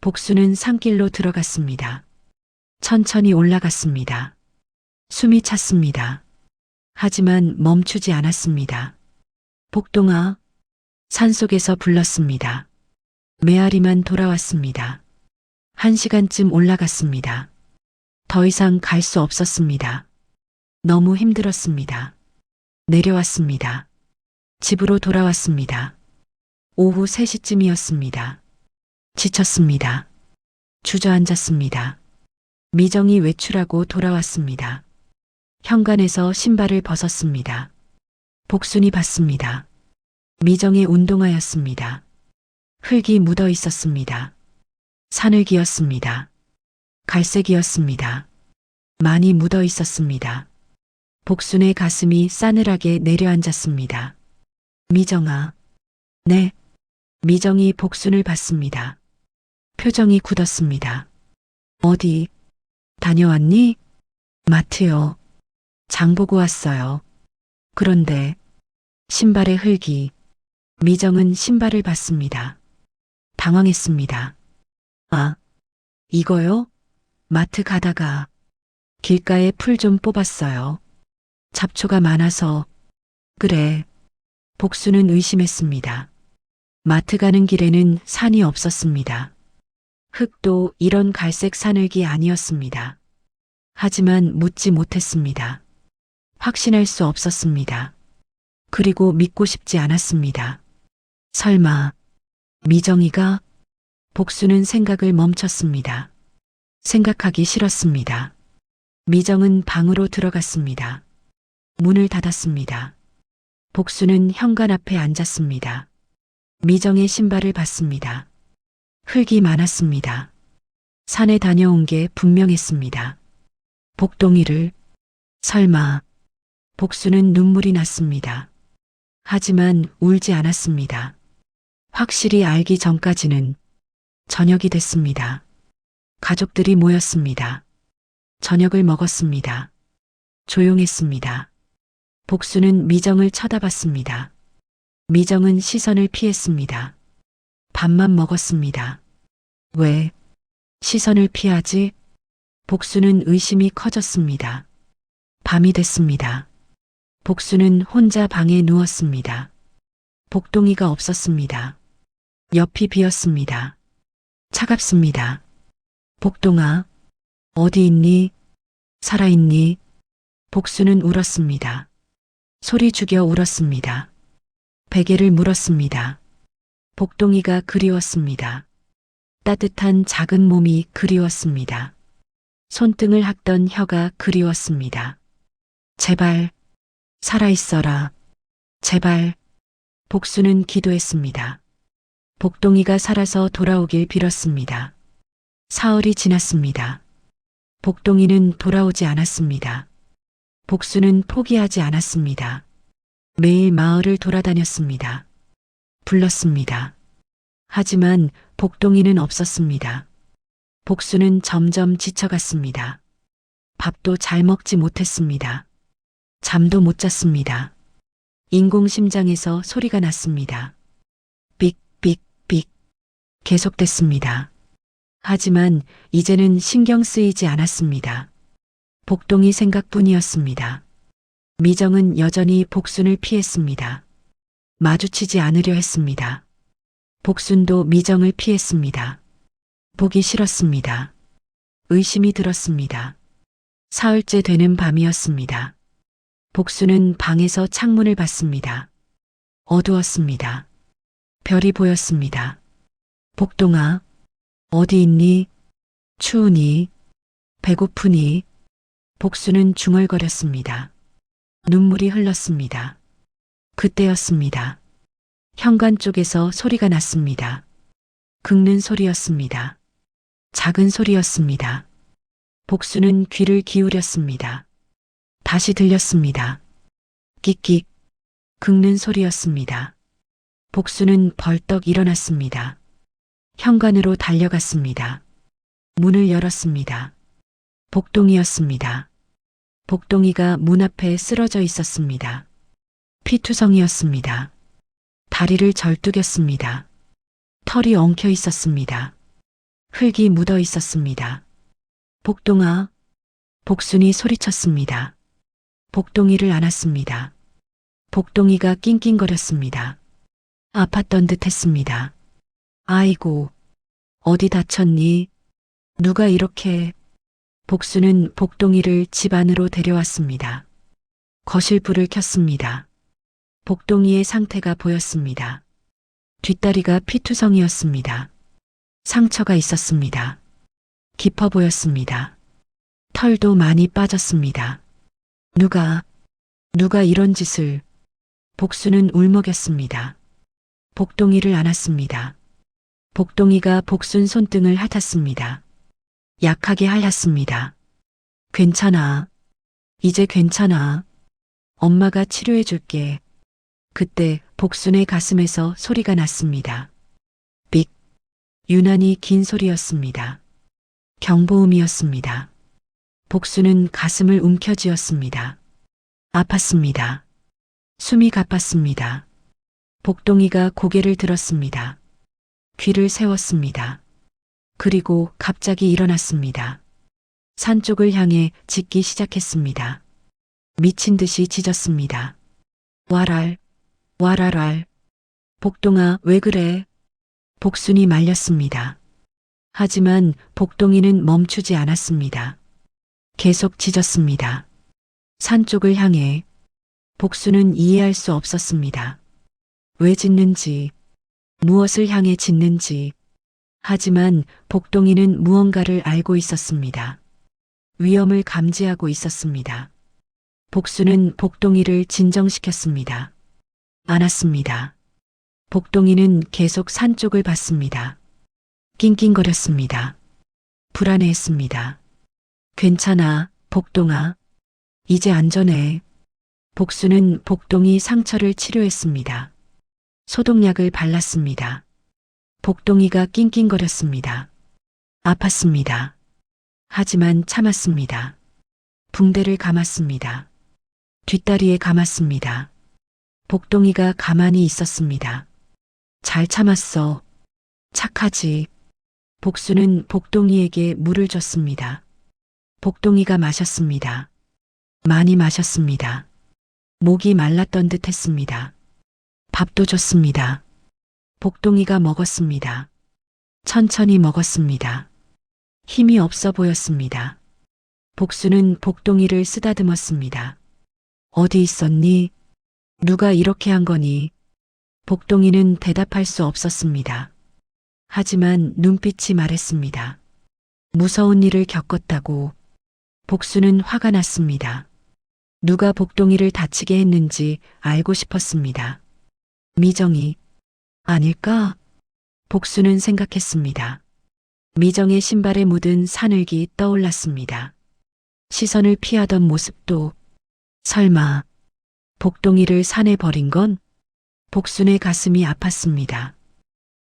복수는 산길로 들어갔습니다. 천천히 올라갔습니다. 숨이 찼습니다. 하지만 멈추지 않았습니다. 복동아. 산속에서 불렀습니다. 메아리만 돌아왔습니다. 1시간쯤 올라갔습니다. 더 이상 갈 수 없었습니다. 너무 힘들었습니다. 내려왔습니다. 집으로 돌아왔습니다. 오후 3시쯤이었습니다. 지쳤습니다. 주저앉았습니다. 미정이 외출하고 돌아왔습니다. 현관에서 신발을 벗었습니다. 복순이 봤습니다. 미정의 운동화였습니다. 흙이 묻어 있었습니다. 산흙이었습니다. 갈색이었습니다. 많이 묻어 있었습니다. 복순의 가슴이 싸늘하게 내려앉았습니다. 미정아. 네. 미정이 복순을 봤습니다. 표정이 굳었습니다. 어디 다녀왔니? 마트요. 장 보고 왔어요. 그런데 신발에 흙이. 미정은 신발을 봤습니다. 당황했습니다. 아, 이거요? 마트 가다가 길가에 풀 좀 뽑았어요. 잡초가 많아서. 그래. 복수는 의심했습니다. 마트 가는 길에는 산이 없었습니다. 흙도 이런 갈색 산흙이 아니었습니다. 하지만 묻지 못했습니다. 확신할 수 없었습니다. 그리고 믿고 싶지 않았습니다. 설마 미정이가? 복수는 생각을 멈췄습니다. 생각하기 싫었습니다. 미정은 방으로 들어갔습니다. 문을 닫았습니다. 복수는 현관 앞에 앉았습니다. 미정의 신발을 봤습니다. 흙이 많았습니다. 산에 다녀온 게 분명했습니다. 복동이를, 설마. 복수는 눈물이 났습니다. 하지만 울지 않았습니다. 확실히 알기 전까지는. 저녁이 됐습니다. 가족들이 모였습니다. 저녁을 먹었습니다. 조용했습니다. 복수는 미정을 쳐다봤습니다. 미정은 시선을 피했습니다. 밥만 먹었습니다. 왜 시선을 피하지? 복수는 의심이 커졌습니다. 밤이 됐습니다. 복수는 혼자 방에 누웠습니다. 복동이가 없었습니다. 옆이 비었습니다. 차갑습니다. 복동아, 어디 있니? 살아있니? 복수는 울었습니다. 소리 죽여 울었습니다. 베개를 물었습니다. 복동이가 그리웠습니다. 따뜻한 작은 몸이 그리웠습니다. 손등을 핥던 혀가 그리웠습니다. 제발, 살아있어라. 제발. 복수는 기도했습니다. 복동이가 살아서 돌아오길 빌었습니다. 사흘이 지났습니다. 복동이는 돌아오지 않았습니다. 복수는 포기하지 않았습니다. 매일 마을을 돌아다녔습니다. 불렀습니다. 하지만 복동이는 없었습니다. 복수는 점점 지쳐갔습니다. 밥도 잘 먹지 못했습니다. 잠도 못 잤습니다. 인공심장에서 소리가 났습니다. 삑삑삑 계속됐습니다. 하지만 이제는 신경 쓰이지 않았습니다. 복동이 생각뿐이었습니다. 미정은 여전히 복순을 피했습니다. 마주치지 않으려 했습니다. 복순도 미정을 피했습니다. 보기 싫었습니다. 의심이 들었습니다. 사흘째 되는 밤이었습니다. 복수는 방에서 창문을 봤습니다. 어두웠습니다. 별이 보였습니다. 복동아, 어디 있니? 추우니? 배고프니? 복수는 중얼거렸습니다. 눈물이 흘렀습니다. 그때였습니다. 현관 쪽에서 소리가 났습니다. 긁는 소리였습니다. 작은 소리였습니다. 복수는 귀를 기울였습니다. 다시 들렸습니다. 끽끽 긁는 소리였습니다. 복수는 벌떡 일어났습니다. 현관으로 달려갔습니다. 문을 열었습니다. 복동이었습니다. 복동이가 문 앞에 쓰러져 있었습니다. 피투성이었습니다. 다리를 절뚝였습니다. 털이 엉켜 있었습니다. 흙이 묻어 있었습니다. 복동아, 복순이 소리쳤습니다. 복동이를 안았습니다. 복동이가 낑낑거렸습니다. 아팠던 듯 했습니다. 아이고, 어디 다쳤니? 누가 이렇게... 복수는 복동이를 집 안으로 데려왔습니다. 거실 불을 켰습니다. 복동이의 상태가 보였습니다. 뒷다리가 피투성이었습니다. 상처가 있었습니다. 깊어 보였습니다. 털도 많이 빠졌습니다. 누가 이런 짓을... 복수는 울먹였습니다. 복동이를 안았습니다. 복동이가 복순 손등을 핥았습니다. 약하게 핥았습니다. 괜찮아. 이제 괜찮아. 엄마가 치료해 줄게. 그때 복순의 가슴에서 소리가 났습니다. 삑. 유난히 긴 소리였습니다. 경보음이었습니다. 복순은 가슴을 움켜쥐었습니다. 아팠습니다. 숨이 가빴습니다. 복동이가 고개를 들었습니다. 귀를 세웠습니다. 그리고 갑자기 일어났습니다. 산 쪽을 향해 짖기 시작했습니다. 미친 듯이 짖었습니다. 와랄, 와랄랄. 복동아, 왜 그래? 복순이 말렸습니다. 하지만 복동이는 멈추지 않았습니다. 계속 짖었습니다. 산 쪽을 향해. 복수는 이해할 수 없었습니다. 왜 짖는지, 무엇을 향해 짖는지. 하지만 복동이는 무언가를 알고 있었습니다. 위험을 감지하고 있었습니다. 복수는 복동이를 진정시켰습니다. 안았습니다. 복동이는 계속 산 쪽을 봤습니다. 낑낑거렸습니다. 불안해했습니다. 괜찮아, 복동아. 이제 안전해. 복수는 복동이 상처를 치료했습니다. 소독약을 발랐습니다. 복동이가 낑낑거렸습니다. 아팠습니다. 하지만 참았습니다. 붕대를 감았습니다. 뒷다리에 감았습니다. 복동이가 가만히 있었습니다. 잘 참았어. 착하지. 복수는 복동이에게 물을 줬습니다. 복동이가 마셨습니다. 많이 마셨습니다. 목이 말랐던 듯 했습니다. 밥도 줬습니다. 복동이가 먹었습니다. 천천히 먹었습니다. 힘이 없어 보였습니다. 복수는 복동이를 쓰다듬었습니다. 어디 있었니? 누가 이렇게 한 거니? 복동이는 대답할 수 없었습니다. 하지만 눈빛이 말했습니다. 무서운 일을 겪었다고. 복수는 화가 났습니다. 누가 복동이를 다치게 했는지 알고 싶었습니다. 미정이 아닐까? 복수는 생각했습니다. 미정의 신발에 묻은 산을기 떠올랐습니다. 시선을 피하던 모습도 설마 복동이를 산에 버린 건? 복순의 가슴이 아팠습니다.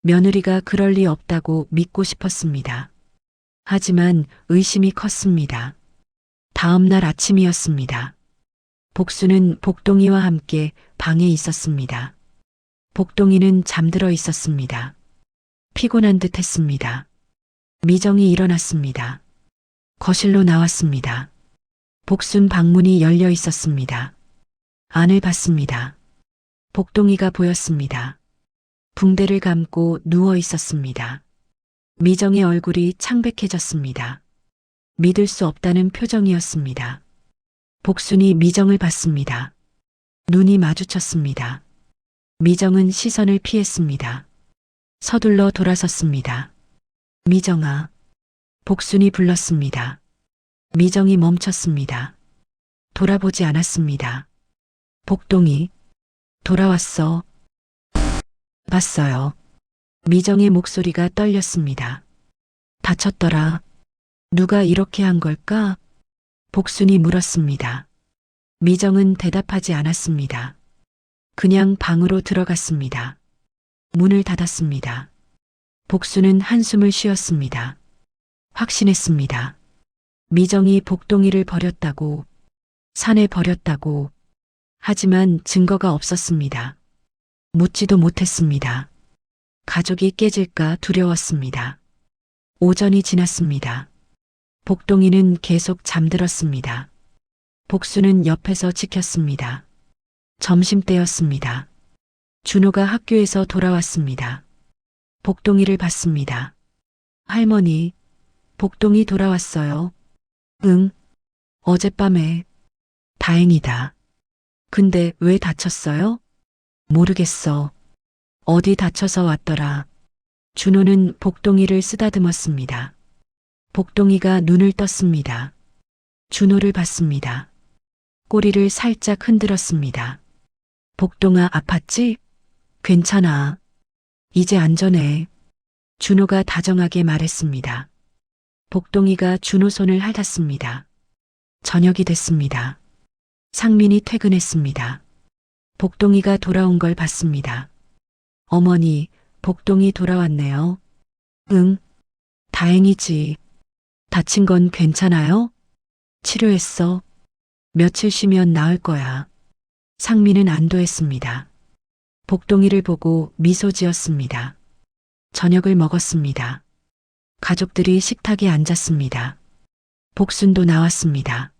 며느리가 그럴 리 없다고 믿고 싶었습니다. 하지만 의심이 컸습니다. 다음 날 아침이었습니다. 복수는 복동이와 함께 방에 있었습니다. 복동이는 잠들어 있었습니다. 피곤한 듯 했습니다. 미정이 일어났습니다. 거실로 나왔습니다. 복순 방문이 열려 있었습니다. 안을 봤습니다. 복동이가 보였습니다. 붕대를 감고 누워 있었습니다. 미정의 얼굴이 창백해졌습니다. 믿을 수 없다는 표정이었습니다. 복순이 미정을 봤습니다. 눈이 마주쳤습니다. 미정은 시선을 피했습니다. 서둘러 돌아섰습니다. 미정아. 복순이 불렀습니다. 미정이 멈췄습니다. 돌아보지 않았습니다. 복동이. 돌아왔어. 봤어요. 미정의 목소리가 떨렸습니다. 다쳤더라. 누가 이렇게 한 걸까? 복순이 물었습니다. 미정은 대답하지 않았습니다. 그냥 방으로 들어갔습니다. 문을 닫았습니다. 복순은 한숨을 쉬었습니다. 확신했습니다. 미정이 복동이를 버렸다고, 산에 버렸다고. 하지만 증거가 없었습니다. 묻지도 못했습니다. 가족이 깨질까 두려웠습니다. 오전이 지났습니다. 복동이는 계속 잠들었습니다. 복수는 옆에서 지켰습니다. 점심때였습니다. 준호가 학교에서 돌아왔습니다. 복동이를 봤습니다. 할머니, 복동이 돌아왔어요. 응, 어젯밤에. 다행이다. 근데 왜 다쳤어요? 모르겠어. 어디 다쳐서 왔더라. 준호는 복동이를 쓰다듬었습니다. 복동이가 눈을 떴습니다. 준호를 봤습니다. 꼬리를 살짝 흔들었습니다. 복동아, 아팠지? 괜찮아. 이제 안전해. 준호가 다정하게 말했습니다. 복동이가 준호 손을 핥았습니다. 저녁이 됐습니다. 상민이 퇴근했습니다. 복동이가 돌아온 걸 봤습니다. 어머니, 복동이 돌아왔네요. 응, 다행이지. 다친 건 괜찮아요? 치료했어. 며칠 쉬면 나을 거야. 상민은 안도했습니다. 복동이를 보고 미소 지었습니다. 저녁을 먹었습니다. 가족들이 식탁에 앉았습니다. 복순도 나왔습니다.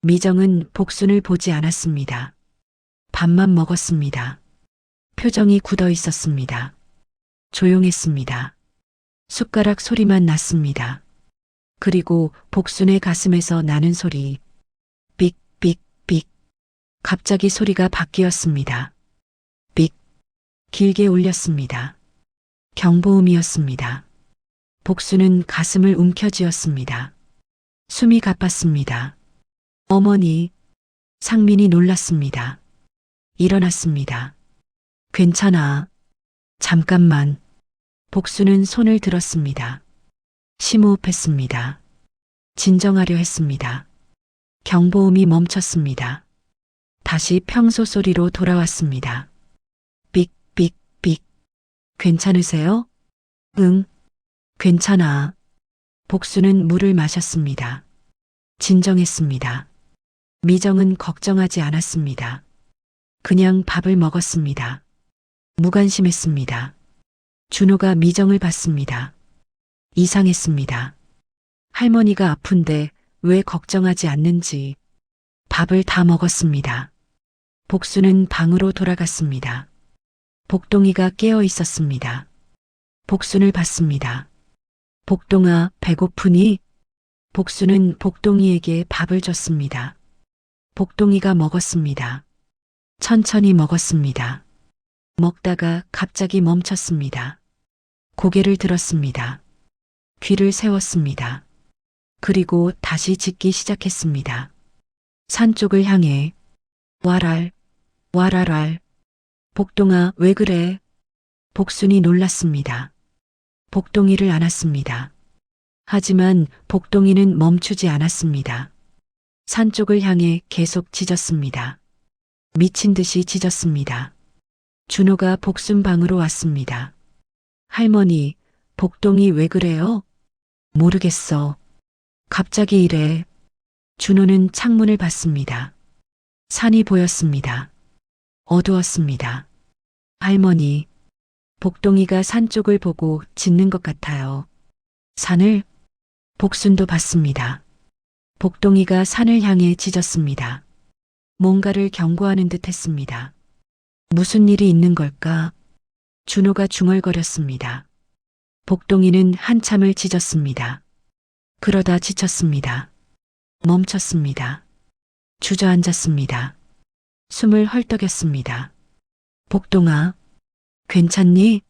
미정은 복순을 보지 않았습니다. 밥만 먹었습니다. 표정이 굳어 있었습니다. 조용했습니다. 숟가락 소리만 났습니다. 그리고 복순의 가슴에서 나는 소리. 삑, 삑, 삑. 갑자기 소리가 바뀌었습니다. 삑. 길게 울렸습니다. 경보음이었습니다. 복수는 가슴을 움켜쥐었습니다. 숨이 가빴습니다. 어머니. 상민이 놀랐습니다. 일어났습니다. 괜찮아. 잠깐만. 복수는 손을 들었습니다. 심호흡했습니다. 진정하려 했습니다. 경보음이 멈췄습니다. 다시 평소 소리로 돌아왔습니다. 삑삑삑. 괜찮으세요? 응. 괜찮아. 복수는 물을 마셨습니다. 진정했습니다. 미정은 걱정하지 않았습니다. 그냥 밥을 먹었습니다. 무관심했습니다. 준호가 미정을 봤습니다. 이상했습니다. 할머니가 아픈데 왜 걱정하지 않는지. 밥을 다 먹었습니다. 복수는 방으로 돌아갔습니다. 복동이가 깨어 있었습니다. 복순을 봤습니다. 복동아, 배고프니? 복수는 복동이에게 밥을 줬습니다. 복동이가 먹었습니다. 천천히 먹었습니다. 먹다가 갑자기 멈췄습니다. 고개를 들었습니다. 귀를 세웠습니다. 그리고 다시 짖기 시작했습니다. 산 쪽을 향해 와랄, 와랄랄. 복동아, 왜 그래? 복순이 놀랐습니다. 복동이를 안았습니다. 하지만 복동이는 멈추지 않았습니다. 산 쪽을 향해 계속 짖었습니다. 미친 듯이 짖었습니다. 준호가 복순 방으로 왔습니다. 할머니, 복동이 왜 그래요? 모르겠어. 갑자기 이래. 준호는 창문을 봤습니다. 산이 보였습니다. 어두웠습니다. 할머니, 복동이가 산 쪽을 보고 짖는 것 같아요. 산을? 복순도 봤습니다. 복동이가 산을 향해 짖었습니다. 뭔가를 경고하는 듯 했습니다. 무슨 일이 있는 걸까? 준호가 중얼거렸습니다. 복동이는 한참을 짖었습니다. 그러다 지쳤습니다. 멈췄습니다. 주저앉았습니다. 숨을 헐떡였습니다. 복동아, 괜찮니?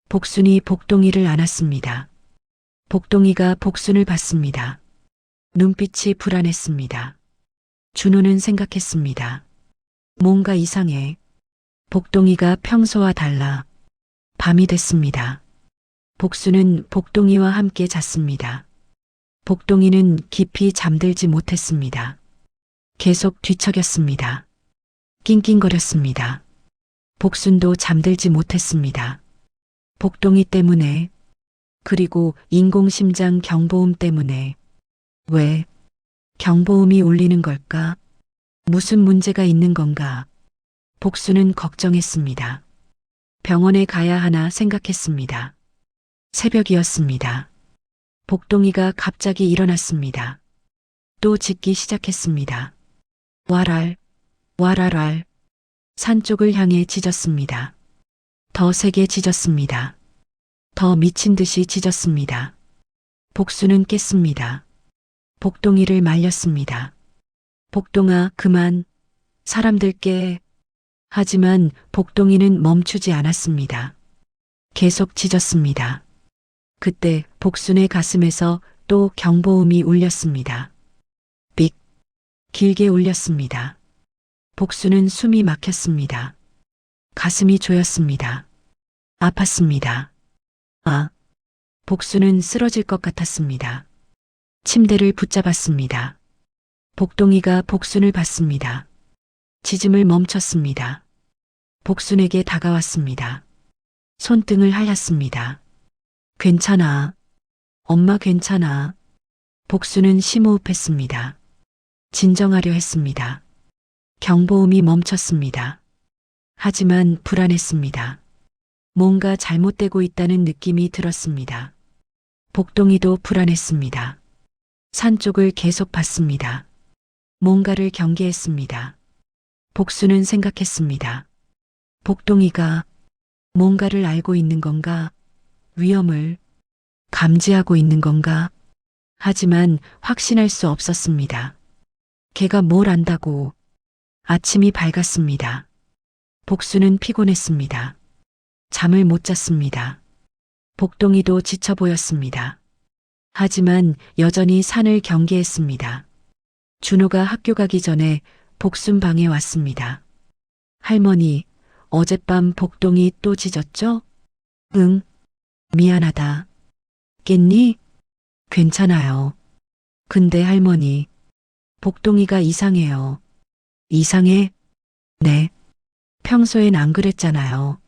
복순이 복동이를 안았습니다. 복동이가 복순을 봤습니다. 눈빛이 불안했습니다. 준호는 생각했습니다. 뭔가 이상해. 복동이가 평소와 달라. 밤이 됐습니다. 복순은 복동이와 함께 잤습니다. 복동이는 깊이 잠들지 못했습니다. 계속 뒤척였습니다. 낑낑거렸습니다. 복순도 잠들지 못했습니다. 복동이 때문에, 그리고 인공심장 경보음 때문에. 왜 경보음이 울리는 걸까? 무슨 문제가 있는 건가? 복순은 걱정했습니다. 병원에 가야 하나 생각했습니다. 새벽이었습니다. 복동이가 갑자기 일어났습니다. 또 짖기 시작했습니다. 와랄, 와랄랄. 산 쪽을 향해 짖었습니다. 더 세게 짖었습니다. 더 미친 듯이 짖었습니다. 복수는 깼습니다. 복동이를 말렸습니다. 복동아, 그만. 사람들 깨. 하지만 복동이는 멈추지 않았습니다. 계속 짖었습니다. 그때 복순의 가슴에서 또 경보음이 울렸습니다. 삑. 길게 울렸습니다. 복순은 숨이 막혔습니다. 가슴이 조였습니다. 아팠습니다. 아. 복순은 쓰러질 것 같았습니다. 침대를 붙잡았습니다. 복동이가 복순을 봤습니다. 짖음을 멈췄습니다. 복순에게 다가왔습니다. 손등을 하였습니다. 괜찮아. 엄마 괜찮아. 복순은 심호흡했습니다. 진정하려 했습니다. 경보음이 멈췄습니다. 하지만 불안했습니다. 뭔가 잘못되고 있다는 느낌이 들었습니다. 복동이도 불안했습니다. 산 쪽을 계속 봤습니다. 뭔가를 경계했습니다. 복수는 생각했습니다. 복동이가 뭔가를 알고 있는 건가? 위험을 감지하고 있는 건가? 하지만 확신할 수 없었습니다. 걔가 뭘 안다고. 아침이 밝았습니다. 복수는 피곤했습니다. 잠을 못 잤습니다. 복동이도 지쳐 보였습니다. 하지만 여전히 산을 경계했습니다. 준호가 학교 가기 전에 복순 방에 왔습니다. 할머니, 어젯밤 복동이 또 짖었죠? 응, 미안하다. 깼니? 괜찮아요. 근데 할머니, 복동이가 이상해요. 이상해? 네. 평소엔 안 그랬잖아요.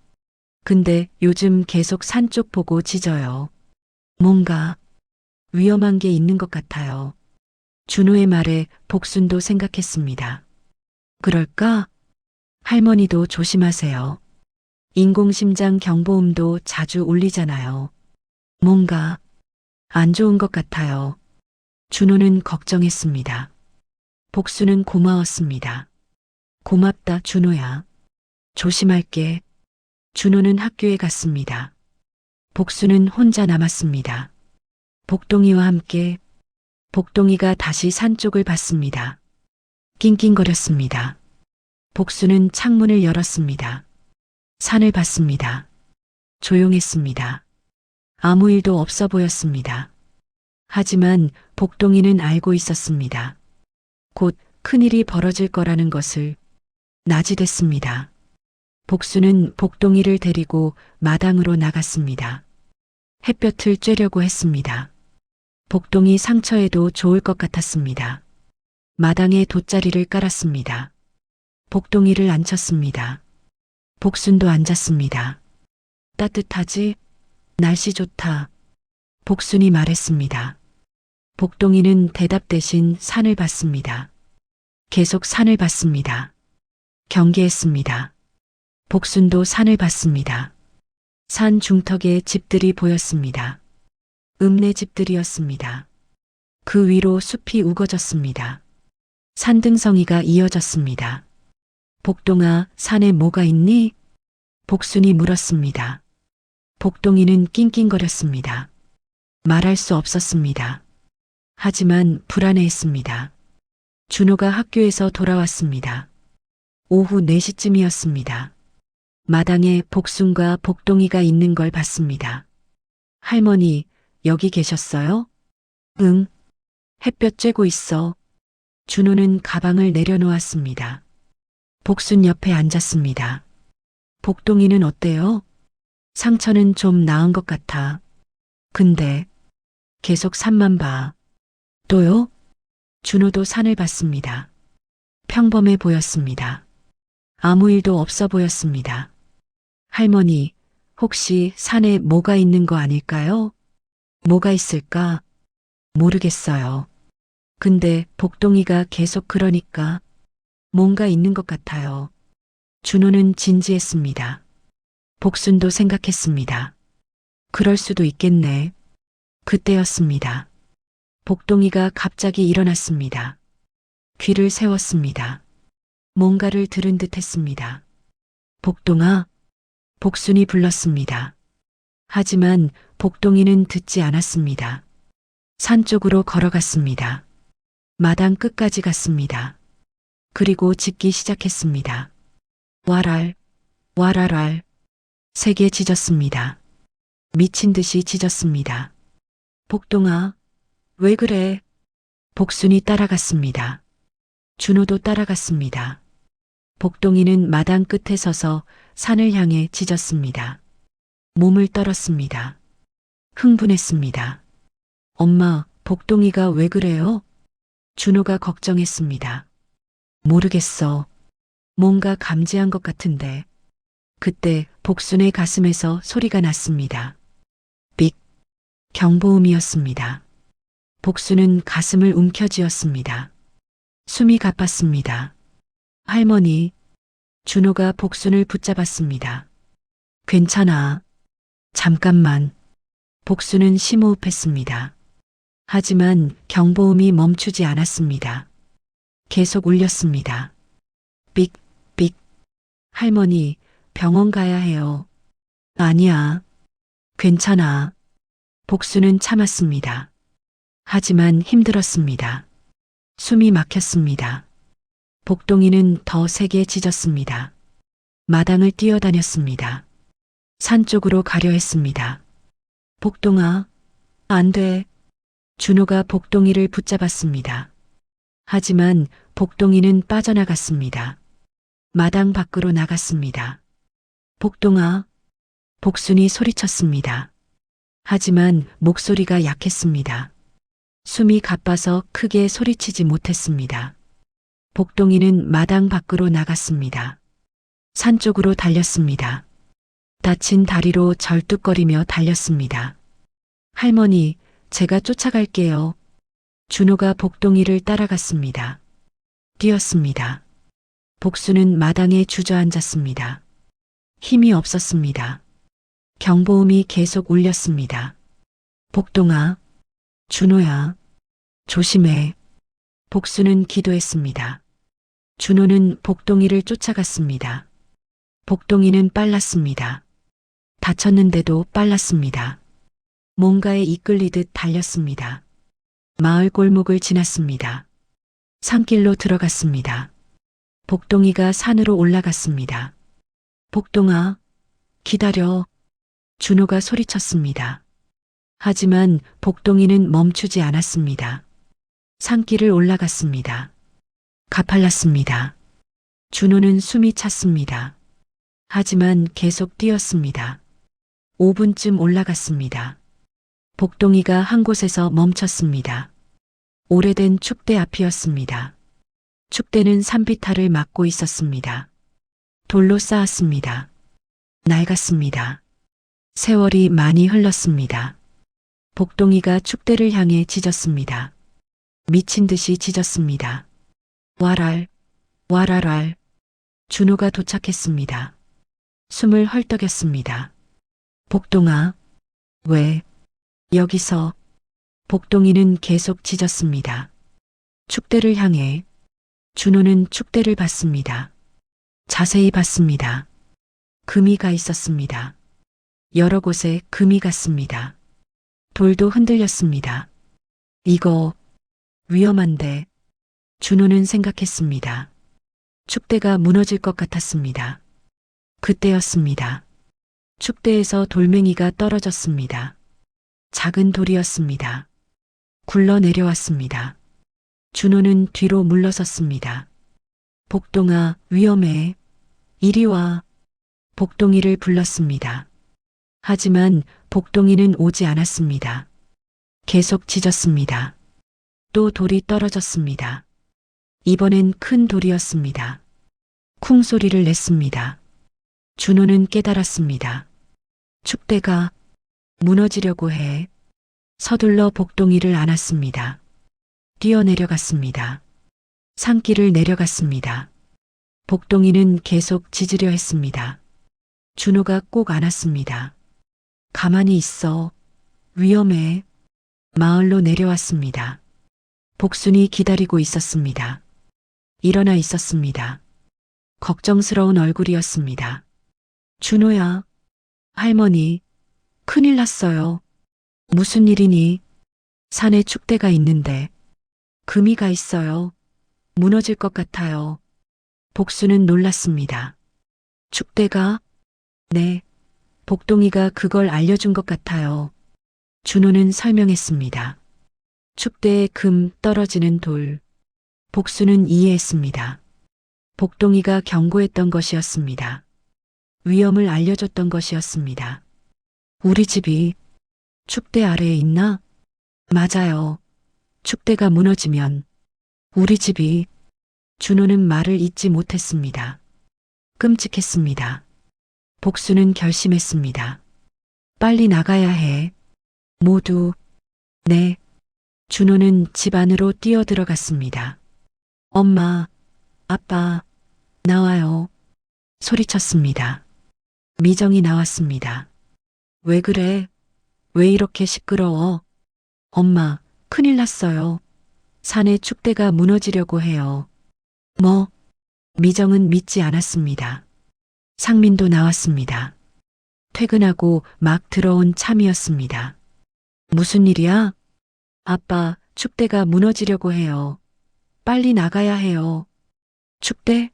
근데 요즘 계속 산 쪽 보고 짖어요. 뭔가 위험한 게 있는 것 같아요. 준호의 말에 복순도 생각했습니다. 그럴까? 할머니도 조심하세요. 인공심장 경보음도 자주 울리잖아요. 뭔가 안 좋은 것 같아요. 준호는 걱정했습니다. 복수는 고마웠습니다. 고맙다, 준호야. 조심할게. 준호는 학교에 갔습니다. 복수는 혼자 남았습니다. 복동이와 함께 복동이가 다시 산 쪽을 봤습니다. 낑낑거렸습니다. 복수는 창문을 열었습니다. 산을 봤습니다. 조용했습니다. 아무 일도 없어 보였습니다. 하지만 복동이는 알고 있었습니다. 곧 큰일이 벌어질 거라는 것을. 낮이 됐습니다. 복수는 복동이를 데리고 마당으로 나갔습니다. 햇볕을 쬐려고 했습니다. 복동이 상처에도 좋을 것 같았습니다. 마당에 돗자리를 깔았습니다. 복동이를 앉혔습니다. 복순도 앉았습니다. 따뜻하지? 날씨 좋다. 복순이 말했습니다. 복동이는 대답 대신 산을 봤습니다. 계속 산을 봤습니다. 경계했습니다. 복순도 산을 봤습니다. 산 중턱에 집들이 보였습니다. 읍내 집들이었습니다. 그 위로 숲이 우거졌습니다. 산등성이가 이어졌습니다. 복동아, 산에 뭐가 있니? 복순이 물었습니다. 복동이는 낑낑거렸습니다. 말할 수 없었습니다. 하지만 불안해했습니다. 준호가 학교에서 돌아왔습니다. 오후 4시쯤이었습니다. 마당에 복순과 복동이가 있는 걸 봤습니다. 할머니, 여기 계셨어요? 응. 햇볕 쬐고 있어. 준호는 가방을 내려놓았습니다. 복순 옆에 앉았습니다. 복동이는 어때요? 상처는 좀 나은 것 같아. 근데 계속 산만 봐. 또요? 준호도 산을 봤습니다. 평범해 보였습니다. 아무 일도 없어 보였습니다. 할머니, 혹시 산에 뭐가 있는 거 아닐까요? 뭐가 있을까? 모르겠어요. 근데 복동이가 계속 그러니까 뭔가 있는 것 같아요. 준호는 진지했습니다. 복순도 생각했습니다. 그럴 수도 있겠네. 그때였습니다. 복동이가 갑자기 일어났습니다. 귀를 세웠습니다. 뭔가를 들은 듯 했습니다. 복동아, 복순이 불렀습니다. 하지만 복동이는 듣지 않았습니다. 산 쪽으로 걸어갔습니다. 마당 끝까지 갔습니다. 그리고 짖기 시작했습니다. 와랄, 와랄랄. 세게 짖었습니다. 미친 듯이 짖었습니다. 복동아, 왜 그래? 복순이 따라갔습니다. 준호도 따라갔습니다. 복동이는 마당 끝에 서서 산을 향해 짖었습니다. 몸을 떨었습니다. 흥분했습니다. 엄마, 복동이가 왜 그래요? 준호가 걱정했습니다. 모르겠어. 뭔가 감지한 것 같은데. 그때 복순의 가슴에서 소리가 났습니다. 삑. 경보음이었습니다. 복순은 가슴을 움켜쥐었습니다. 숨이 가빴습니다. 할머니. 준호가 복순을 붙잡았습니다. 괜찮아. 잠깐만. 복순은 심호흡했습니다. 하지만 경보음이 멈추지 않았습니다. 계속 울렸습니다. 삑, 삑. 할머니, 병원 가야 해요. 아니야. 괜찮아. 복순은 참았습니다. 하지만 힘들었습니다. 숨이 막혔습니다. 복동이는 더 세게 짖었습니다. 마당을 뛰어다녔습니다. 산 쪽으로 가려 했습니다. 복동아, 안 돼. 준호가 복동이를 붙잡았습니다. 하지만 복동이는 빠져나갔습니다. 마당 밖으로 나갔습니다. 복동아, 복순이 소리쳤습니다. 하지만 목소리가 약했습니다. 숨이 가빠서 크게 소리치지 못했습니다. 복동이는 마당 밖으로 나갔습니다. 산 쪽으로 달렸습니다. 다친 다리로 절뚝거리며 달렸습니다. 할머니, 제가 쫓아갈게요. 준호가 복동이를 따라갔습니다. 뛰었습니다. 복수는 마당에 주저앉았습니다. 힘이 없었습니다. 경보음이 계속 울렸습니다. 복동아, 준호야, 조심해. 복수는 기도했습니다. 준호는 복동이를 쫓아갔습니다. 복동이는 빨랐습니다. 다쳤는데도 빨랐습니다. 뭔가에 이끌리듯 달렸습니다. 마을 골목을 지났습니다. 산길로 들어갔습니다. 복동이가 산으로 올라갔습니다. 복동아, 기다려. 준호가 소리쳤습니다. 하지만 복동이는 멈추지 않았습니다. 산길을 올라갔습니다. 가팔랐습니다. 준호는 숨이 찼습니다. 하지만 계속 뛰었습니다. 5분쯤 올라갔습니다. 복동이가 한 곳에서 멈췄습니다. 오래된 축대 앞이었습니다. 축대는 산비탈을 막고 있었습니다. 돌로 쌓았습니다. 낡았습니다. 세월이 많이 흘렀습니다. 복동이가 축대를 향해 짖었습니다. 미친 듯이 짖었습니다. 와랄, 와랄랄. 준호가 도착했습니다. 숨을 헐떡였습니다. 복동아, 왜, 여기서. 복동이는 계속 짖었습니다. 축대를 향해. 준호는 축대를 봤습니다. 자세히 봤습니다. 금이가 있었습니다. 여러 곳에 금이 갔습니다. 돌도 흔들렸습니다. 이거 위험한데. 준호는 생각했습니다. 축대가 무너질 것 같았습니다. 그때였습니다. 축대에서 돌멩이가 떨어졌습니다. 작은 돌이었습니다. 굴러 내려왔습니다. 준호는 뒤로 물러섰습니다. 복동아, 위험해. 이리 와. 복동이를 불렀습니다. 하지만 복동이는 오지 않았습니다. 계속 짖었습니다. 또 돌이 떨어졌습니다. 이번엔 큰 돌이었습니다. 쿵 소리를 냈습니다. 준호는 깨달았습니다. 축대가 무너지려고 해. 서둘러 복동이를 안았습니다. 뛰어내려갔습니다. 산길을 내려갔습니다. 복동이는 계속 짖으려 했습니다. 준호가 꼭 안았습니다. 가만히 있어. 위험해. 마을로 내려왔습니다. 복순이 기다리고 있었습니다. 일어나 있었습니다. 걱정스러운 얼굴이었습니다. 준호야, 할머니, 큰일 났어요. 무슨 일이니? 산에 축대가 있는데 금이가 있어요. 무너질 것 같아요. 복수는 놀랐습니다. 축대가? 네. 복동이가 그걸 알려준 것 같아요. 준호는 설명했습니다. 축대에 금 떨어지는 돌. 복수는 이해했습니다. 복동이가 경고했던 것이었습니다. 위험을 알려줬던 것이었습니다. 우리 집이 축대 아래에 있나? 맞아요. 축대가 무너지면 우리 집이. 준호는 말을 잇지 못했습니다. 끔찍했습니다. 복수는 결심했습니다. 빨리 나가야 해. 모두. 네. 준호는 집 안으로 뛰어들어갔습니다. 엄마, 아빠, 나와요. 소리쳤습니다. 미정이 나왔습니다. 왜 그래? 왜 이렇게 시끄러워? 엄마, 큰일 났어요. 산에 축대가 무너지려고 해요. 뭐? 미정은 믿지 않았습니다. 상민도 나왔습니다. 퇴근하고 막 들어온 참이었습니다. 무슨 일이야? 아빠, 축대가 무너지려고 해요. 빨리 나가야 해요. 축대?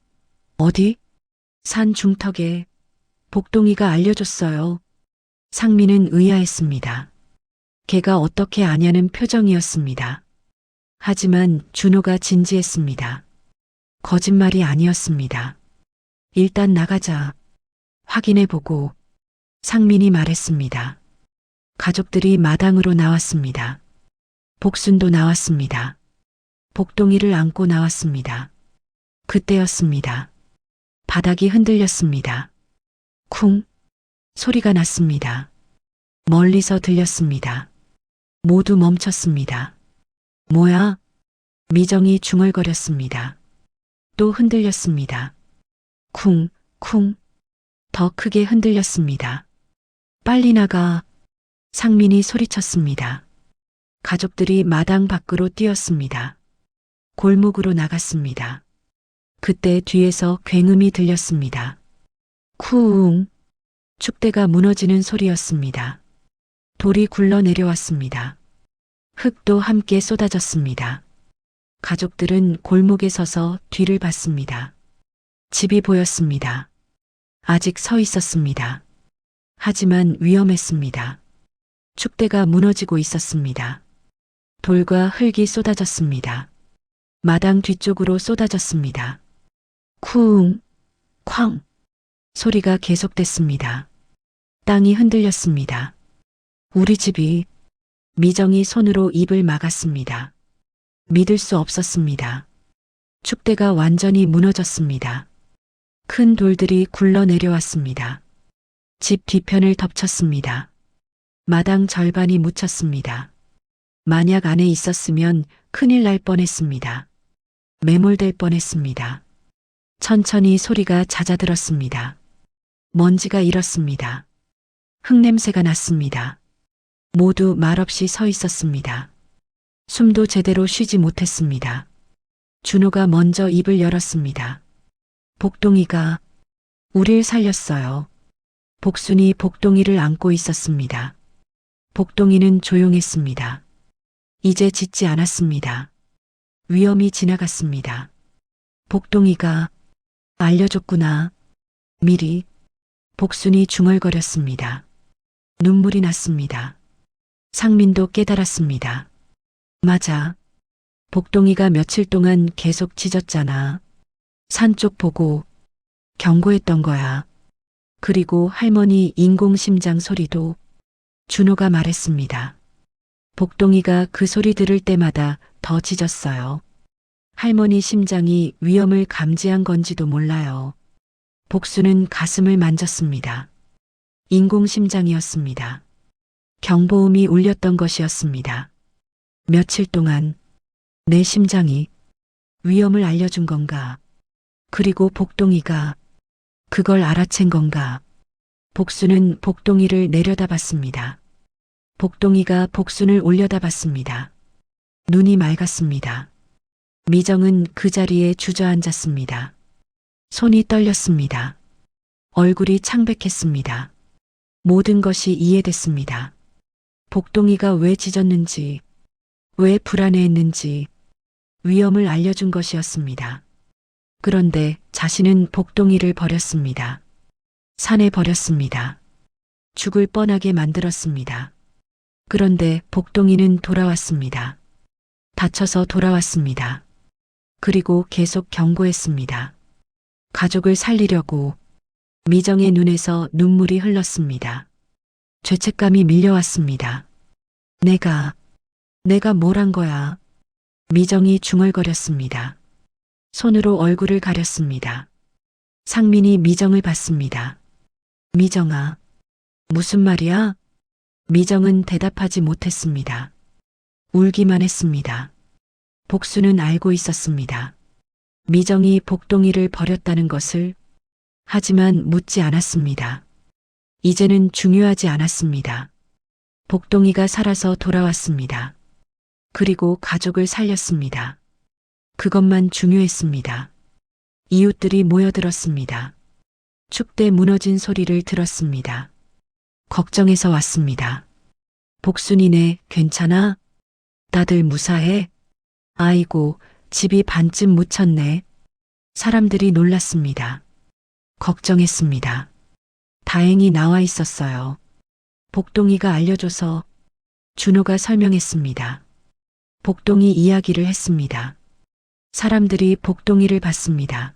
어디? 산 중턱에 복동이가 알려줬어요. 상민은 의아했습니다. 걔가 어떻게 아냐는 표정이었습니다. 하지만 준호가 진지했습니다. 거짓말이 아니었습니다. 일단 나가자. 확인해보고 상민이 말했습니다. 가족들이 마당으로 나왔습니다. 복순도 나왔습니다. 복동이를 안고 나왔습니다. 그때였습니다. 바닥이 흔들렸습니다. 쿵 소리가 났습니다. 멀리서 들렸습니다. 모두 멈췄습니다. 뭐야? 미정이 중얼거렸습니다. 또 흔들렸습니다. 쿵, 쿵. 더 크게 흔들렸습니다. 빨리 나가. 상민이 소리쳤습니다. 가족들이 마당 밖으로 뛰었습니다. 골목으로 나갔습니다. 그때 뒤에서 굉음이 들렸습니다. 쿵. 축대가 무너지는 소리였습니다. 돌이 굴러 내려왔습니다. 흙도 함께 쏟아졌습니다. 가족들은 골목에 서서 뒤를 봤습니다. 집이 보였습니다. 아직 서 있었습니다. 하지만 위험했습니다. 축대가 무너지고 있었습니다. 돌과 흙이 쏟아졌습니다. 마당 뒤쪽으로 쏟아졌습니다. 쿵, 쾅. 소리가 계속됐습니다. 땅이 흔들렸습니다. 우리 집이. 미정이 손으로 입을 막았습니다. 믿을 수 없었습니다. 축대가 완전히 무너졌습니다. 큰 돌들이 굴러 내려왔습니다. 집 뒤편을 덮쳤습니다. 마당 절반이 묻혔습니다. 만약 안에 있었으면 큰일 날 뻔했습니다. 매몰될 뻔했습니다. 천천히 소리가 잦아들었습니다. 먼지가 일었습니다. 흙냄새가 났습니다. 모두 말없이 서 있었습니다. 숨도 제대로 쉬지 못했습니다. 준호가 먼저 입을 열었습니다. 복동이가 우릴 살렸어요. 복순이 복동이를 안고 있었습니다. 복동이는 조용했습니다. 이제 짖지 않았습니다. 위험이 지나갔습니다. 복동이가 알려줬구나. 미리. 복순이 중얼거렸습니다. 눈물이 났습니다. 상민도 깨달았습니다. 맞아. 복동이가 며칠 동안 계속 짖었잖아. 산 쪽 보고 경고했던 거야. 그리고 할머니 인공심장 소리도. 준호가 말했습니다. 복동이가 그 소리 들을 때마다 더 짖었어요. 할머니 심장이 위험을 감지한 건지도 몰라요. 복수는 가슴을 만졌습니다. 인공심장이었습니다. 경보음이 울렸던 것이었습니다. 며칠 동안 내 심장이 위험을 알려준 건가? 그리고 복동이가 그걸 알아챈 건가? 복수는 복동이를 내려다봤습니다. 복동이가 복순을 올려다봤습니다. 눈이 맑았습니다. 미정은 그 자리에 주저앉았습니다. 손이 떨렸습니다. 얼굴이 창백했습니다. 모든 것이 이해됐습니다. 복동이가 왜 짖었는지, 왜 불안해했는지 위험을 알려준 것이었습니다. 그런데 자신은 복동이를 버렸습니다. 산에 버렸습니다. 죽을 뻔하게 만들었습니다. 그런데 복동이는 돌아왔습니다. 다쳐서 돌아왔습니다. 그리고 계속 경고했습니다. 가족을 살리려고. 미정의 눈에서 눈물이 흘렀습니다. 죄책감이 밀려왔습니다. 내가 뭘 한 거야? 미정이 중얼거렸습니다. 손으로 얼굴을 가렸습니다. 상민이 미정을 봤습니다. 미정아, 무슨 말이야? 미정은 대답하지 못했습니다. 울기만 했습니다. 복수는 알고 있었습니다. 미정이 복동이를 버렸다는 것을. 하지만 묻지 않았습니다. 이제는 중요하지 않았습니다. 복동이가 살아서 돌아왔습니다. 그리고 가족을 살렸습니다. 그것만 중요했습니다. 이웃들이 모여들었습니다. 축대 무너진 소리를 들었습니다. 걱정해서 왔습니다. 복순이네, 괜찮아? 다들 무사해? 아이고, 집이 반쯤 묻혔네. 사람들이 놀랐습니다. 걱정했습니다. 다행히 나와 있었어요. 복동이가 알려줘서 준호가 설명했습니다. 복동이 이야기를 했습니다. 사람들이 복동이를 봤습니다.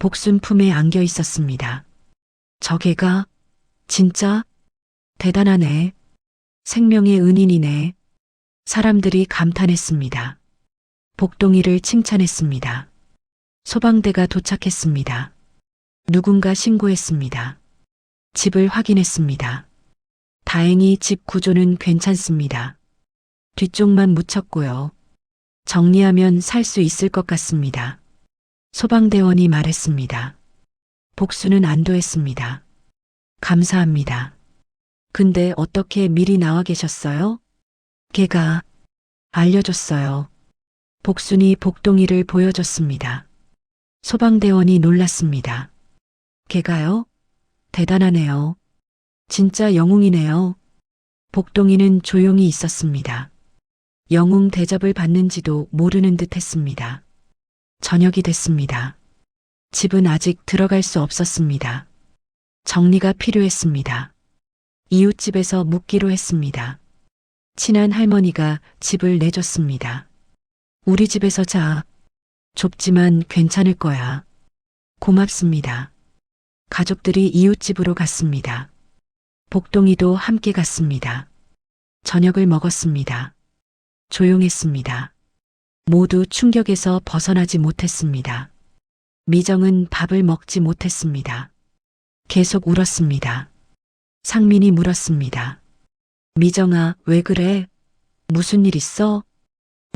복순 품에 안겨 있었습니다. 저 개가 진짜 대단하네. 생명의 은인이네. 사람들이 감탄했습니다. 복동이를 칭찬했습니다. 소방대가 도착했습니다. 누군가 신고했습니다. 집을 확인했습니다. 다행히 집 구조는 괜찮습니다. 뒤쪽만 묻혔고요. 정리하면 살 수 있을 것 같습니다. 소방대원이 말했습니다. 복수는 안도했습니다. 감사합니다. 근데 어떻게 미리 나와 계셨어요? 걔가 알려줬어요. 복순이 복동이를 보여줬습니다. 소방대원이 놀랐습니다. 걔가요? 대단하네요. 진짜 영웅이네요. 복동이는 조용히 있었습니다. 영웅 대접을 받는지도 모르는 듯 했습니다. 저녁이 됐습니다. 집은 아직 들어갈 수 없었습니다. 정리가 필요했습니다. 이웃집에서 묵기로 했습니다. 친한 할머니가 집을 내줬습니다. 우리 집에서 자. 좁지만 괜찮을 거야. 고맙습니다. 가족들이 이웃집으로 갔습니다. 복동이도 함께 갔습니다. 저녁을 먹었습니다. 조용했습니다. 모두 충격에서 벗어나지 못했습니다. 미정은 밥을 먹지 못했습니다. 계속 울었습니다. 상민이 물었습니다. 미정아, 왜 그래? 무슨 일 있어?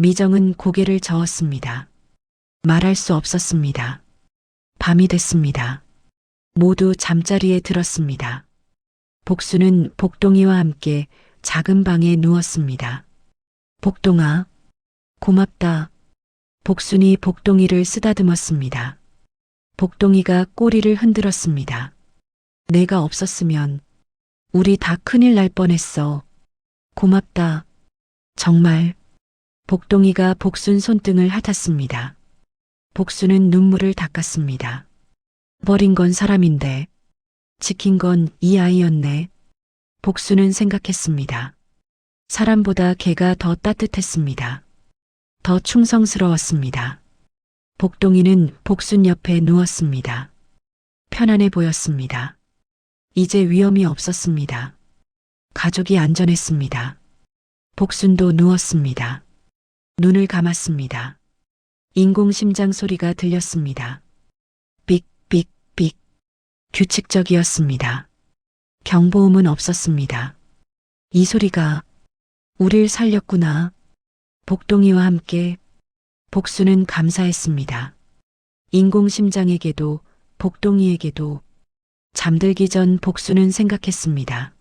미정은 고개를 저었습니다. 말할 수 없었습니다. 밤이 됐습니다. 모두 잠자리에 들었습니다. 복수는 복동이와 함께 작은 방에 누웠습니다. 복동아, 고맙다. 복순이 복동이를 쓰다듬었습니다. 복동이가 꼬리를 흔들었습니다. 내가 없었으면 우리 다 큰일 날 뻔했어. 고맙다. 정말. 복동이가 복순 손등을 핥았습니다. 복순은 눈물을 닦았습니다. 버린 건 사람인데 지킨 건 이 아이였네. 복순은 생각했습니다. 사람보다 개가 더 따뜻했습니다. 더 충성스러웠습니다. 복동이는 복순 옆에 누웠습니다. 편안해 보였습니다. 이제 위험이 없었습니다. 가족이 안전했습니다. 복순도 누웠습니다. 눈을 감았습니다. 인공심장 소리가 들렸습니다. 삑삑삑. 규칙적이었습니다. 경보음은 없었습니다. 이 소리가 우릴 살렸구나. 복동이와 함께 복수는 감사했습니다. 인공심장에게도 복동이에게도. 잠들기 전 복수는 생각했습니다.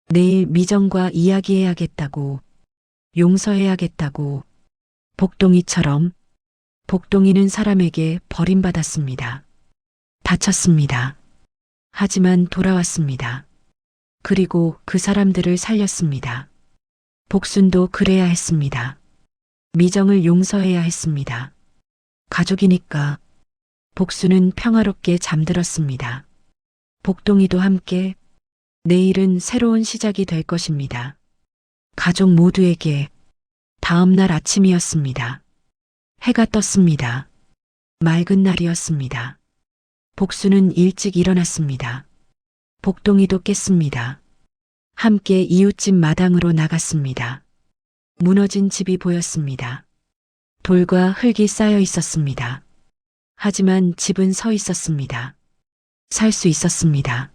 내일 미정과 이야기해야겠다고, 용서해야겠다고. 복동이처럼. 복동이는 사람에게 버림받았습니다. 다쳤습니다. 하지만 돌아왔습니다. 그리고 그 사람들을 살렸습니다. 복순도 그래야 했습니다. 미정을 용서해야 했습니다. 가족이니까. 복수는 평화롭게 잠들었습니다. 복동이도 함께. 내일은 새로운 시작이 될 것입니다. 가족 모두에게. 다음 날 아침이었습니다. 해가 떴습니다. 맑은 날이었습니다. 복수는 일찍 일어났습니다. 복동이도 깼습니다. 함께 이웃집 마당으로 나갔습니다. 무너진 집이 보였습니다. 돌과 흙이 쌓여 있었습니다. 하지만 집은 서 있었습니다. 살 수 있었습니다.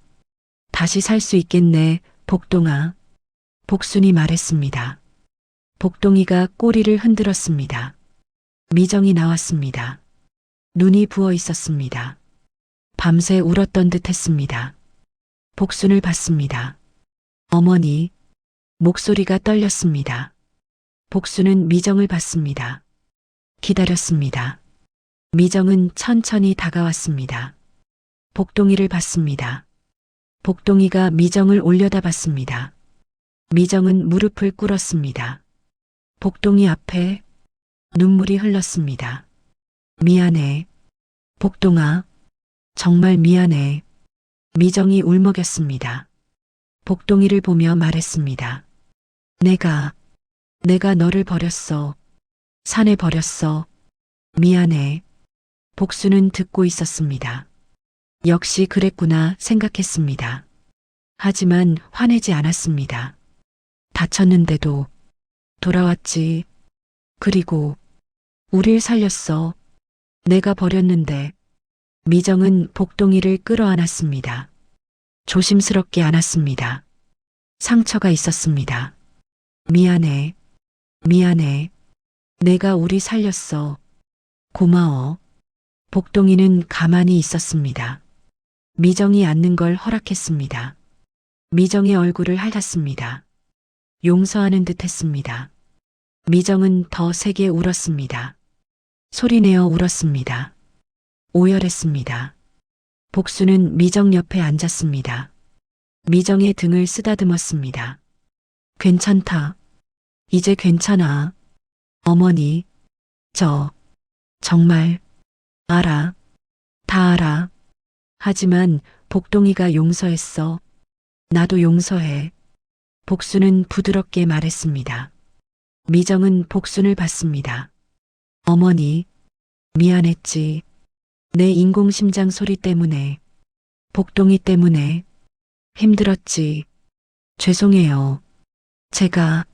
다시 살 수 있겠네, 복동아. 복순이 말했습니다. 복동이가 꼬리를 흔들었습니다. 미정이 나왔습니다. 눈이 부어 있었습니다. 밤새 울었던 듯 했습니다. 복순을 봤습니다. 어머니. 목소리가 떨렸습니다. 복순은 미정을 봤습니다. 기다렸습니다. 미정은 천천히 다가왔습니다. 복동이를 봤습니다. 복동이가 미정을 올려다봤습니다. 미정은 무릎을 꿇었습니다. 복동이 앞에 눈물이 흘렀습니다. 미안해. 복동아, 정말 미안해. 미정이 울먹였습니다. 복동이를 보며 말했습니다. 내가 너를 버렸어. 산에 버렸어. 미안해. 복수는 듣고 있었습니다. 역시 그랬구나 생각했습니다. 하지만 화내지 않았습니다. 다쳤는데도 돌아왔지. 그리고 우릴 살렸어. 내가 버렸는데. 미정은 복동이를 끌어안았습니다. 조심스럽게 안았습니다. 상처가 있었습니다. 미안해. 미안해. 내가 우리 살렸어. 고마워. 복동이는 가만히 있었습니다. 미정이 앉는 걸 허락했습니다. 미정의 얼굴을 핥았습니다. 용서하는 듯 했습니다. 미정은 더 세게 울었습니다. 소리내어 울었습니다. 오열했습니다. 복수는 미정 옆에 앉았습니다. 미정의 등을 쓰다듬었습니다. 괜찮다. 이제 괜찮아. 어머니, 정말, 알아. 다 알아. 하지만 복동이가 용서했어. 나도 용서해. 복수는 부드럽게 말했습니다. 미정은 복순을 봤습니다. 어머니, 미안했지. 내 인공심장 소리 때문에, 복동이 때문에 힘들었지. 죄송해요. 제가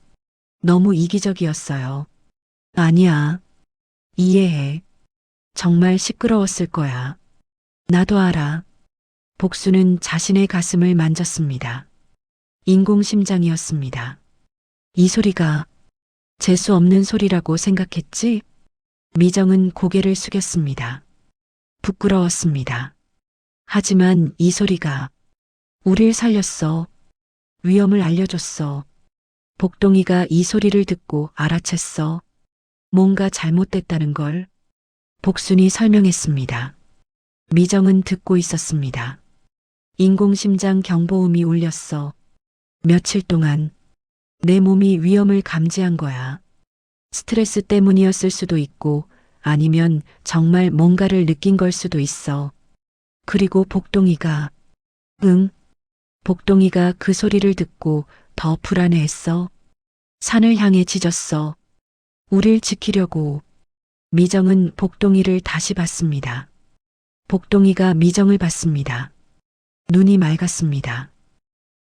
너무 이기적이었어요. 아니야. 이해해. 정말 시끄러웠을 거야. 나도 알아. 복수는 자신의 가슴을 만졌습니다. 인공심장이었습니다. 이 소리가 재수 없는 소리라고 생각했지? 미정은 고개를 숙였습니다. 부끄러웠습니다. 하지만 이 소리가 우릴 살렸어. 위험을 알려줬어. 복동이가 이 소리를 듣고 알아챘어. 뭔가 잘못됐다는 걸. 복순이 설명했습니다. 미정은 듣고 있었습니다. 인공심장 경보음이 울렸어. 며칠 동안 내 몸이 위험을 감지한 거야. 스트레스 때문이었을 수도 있고 아니면 정말 뭔가를 느낀 걸 수도 있어. 그리고 복동이가 복동이가 그 소리를 듣고 더 불안해했어. 산을 향해 짖었어. 우릴 지키려고. 미정은 복동이를 다시 봤습니다. 복동이가 미정을 봤습니다. 눈이 맑았습니다.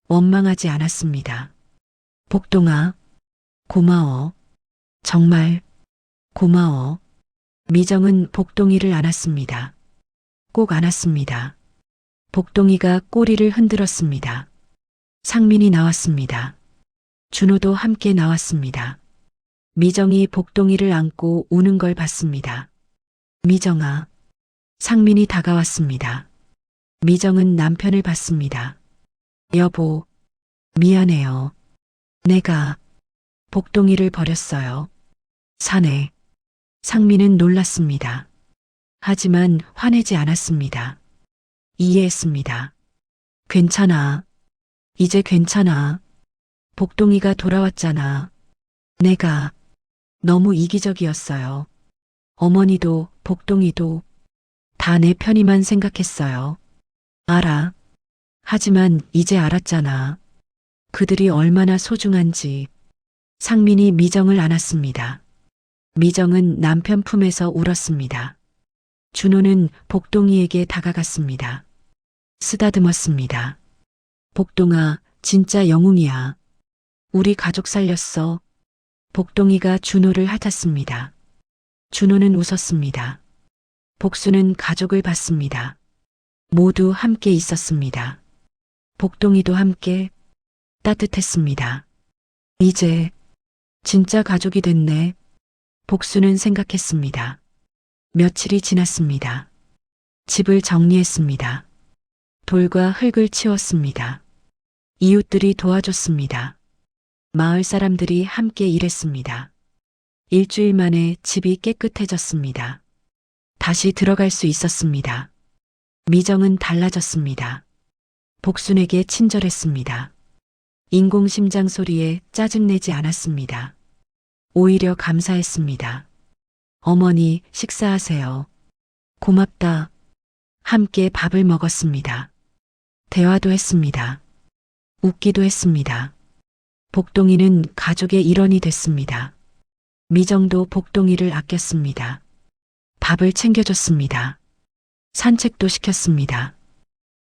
원망하지 않았습니다. 복동아, 고마워. 정말 고마워. 미정은 복동이를 안았습니다. 꼭 안았습니다. 복동이가 꼬리를 흔들었습니다. 상민이 나왔습니다. 준호도 함께 나왔습니다. 미정이 복동이를 안고 우는 걸 봤습니다. 미정아. 상민이 다가왔습니다. 미정은 남편을 봤습니다. 여보, 미안해요. 내가 복동이를 버렸어요. 산에. 상민은 놀랐습니다. 하지만 화내지 않았습니다. 이해했습니다. 괜찮아. 이제 괜찮아. 복동이가 돌아왔잖아. 내가 너무 이기적이었어요. 어머니도 복동이도 다 내 편이만 생각했어요. 알아. 하지만 이제 알았잖아. 그들이 얼마나 소중한지. 상민이 미정을 안았습니다. 미정은 남편 품에서 울었습니다. 준호는 복동이에게 다가갔습니다. 쓰다듬었습니다. 복동아, 진짜 영웅이야. 우리 가족 살렸어. 복동이가 준호를 핥았습니다. 준호는 웃었습니다. 복수는 가족을 봤습니다. 모두 함께 있었습니다. 복동이도 함께 따뜻했습니다. 이제 진짜 가족이 됐네. 복수는 생각했습니다. 며칠이 지났습니다. 집을 정리했습니다. 돌과 흙을 치웠습니다. 이웃들이 도와줬습니다. 마을 사람들이 함께 일했습니다. 일주일 만에 집이 깨끗해졌습니다. 다시 들어갈 수 있었습니다. 미정은 달라졌습니다. 복순에게 친절했습니다. 인공심장 소리에 짜증내지 않았습니다. 오히려 감사했습니다. 어머니, 식사하세요. 고맙다. 함께 밥을 먹었습니다. 대화도 했습니다. 웃기도 했습니다. 복동이는 가족의 일원이 됐습니다. 미정도 복동이를 아꼈습니다. 밥을 챙겨줬습니다. 산책도 시켰습니다.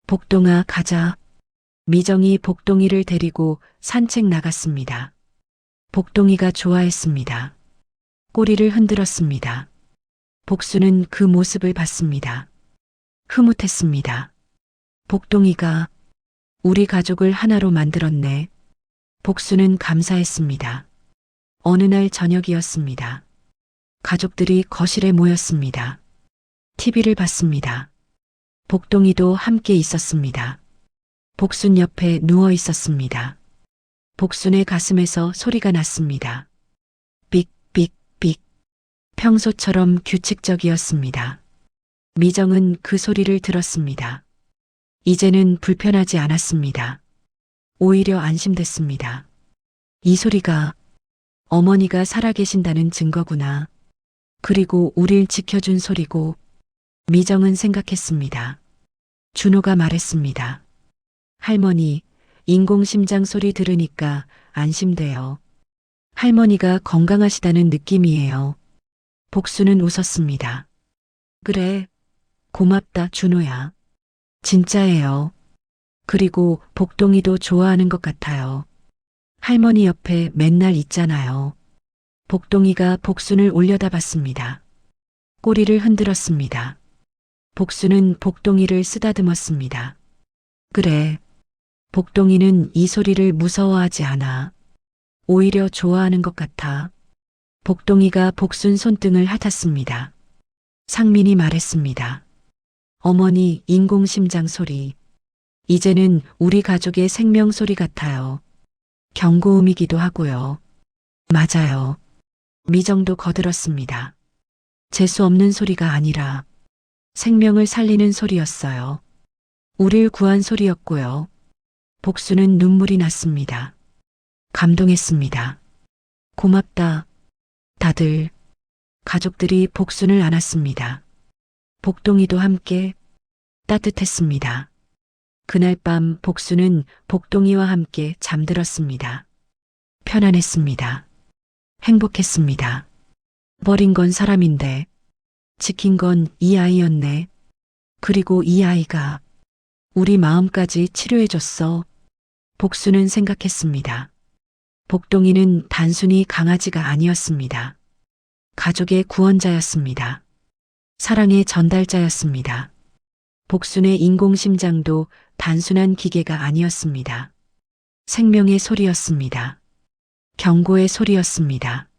복동아, 가자. 미정이 복동이를 데리고 산책 나갔습니다. 복동이가 좋아했습니다. 꼬리를 흔들었습니다. 복수는 그 모습을 봤습니다. 흐뭇했습니다. 복동이가 우리 가족을 하나로 만들었네. 복수는 감사했습니다. 어느 날 저녁이었습니다. 가족들이 거실에 모였습니다. TV를 봤습니다. 복동이도 함께 있었습니다. 복순 옆에 누워 있었습니다. 복순의 가슴에서 소리가 났습니다. 삑삑삑. 평소처럼 규칙적이었습니다. 미정은 그 소리를 들었습니다. 이제는 불편하지 않았습니다. 오히려 안심됐습니다. 이 소리가 어머니가 살아계신다는 증거구나. 그리고 우릴 지켜준 소리고. 미정은 생각했습니다. 준호가 말했습니다. 할머니, 인공심장 소리 들으니까 안심돼요. 할머니가 건강하시다는 느낌이에요. 복수는 웃었습니다. 그래, 고맙다, 준호야. 진짜예요. 그리고 복동이도 좋아하는 것 같아요. 할머니 옆에 맨날 있잖아요. 복동이가 복순을 올려다봤습니다. 꼬리를 흔들었습니다. 복순은 복동이를 쓰다듬었습니다. 그래, 복동이는 이 소리를 무서워하지 않아. 오히려 좋아하는 것 같아. 복동이가 복순 손등을 핥았습니다. 상민이 말했습니다. 어머니, 인공심장 소리. 이제는 우리 가족의 생명 소리 같아요. 경고음이기도 하고요. 맞아요. 미정도 거들었습니다. 재수 없는 소리가 아니라 생명을 살리는 소리였어요. 우릴 구한 소리였고요. 복수는 눈물이 났습니다. 감동했습니다. 고맙다. 다들. 가족들이 복순을 안았습니다. 복동이도 함께 따뜻했습니다. 그날 밤 복수는 복동이와 함께 잠들었습니다. 편안했습니다. 행복했습니다. 버린 건 사람인데 지킨 건 이 아이였네. 그리고 이 아이가 우리 마음까지 치료해줬어. 복수는 생각했습니다. 복동이는 단순히 강아지가 아니었습니다. 가족의 구원자였습니다. 사랑의 전달자였습니다. 복순의 인공심장도 단순한 기계가 아니었습니다. 생명의 소리였습니다. 경고의 소리였습니다.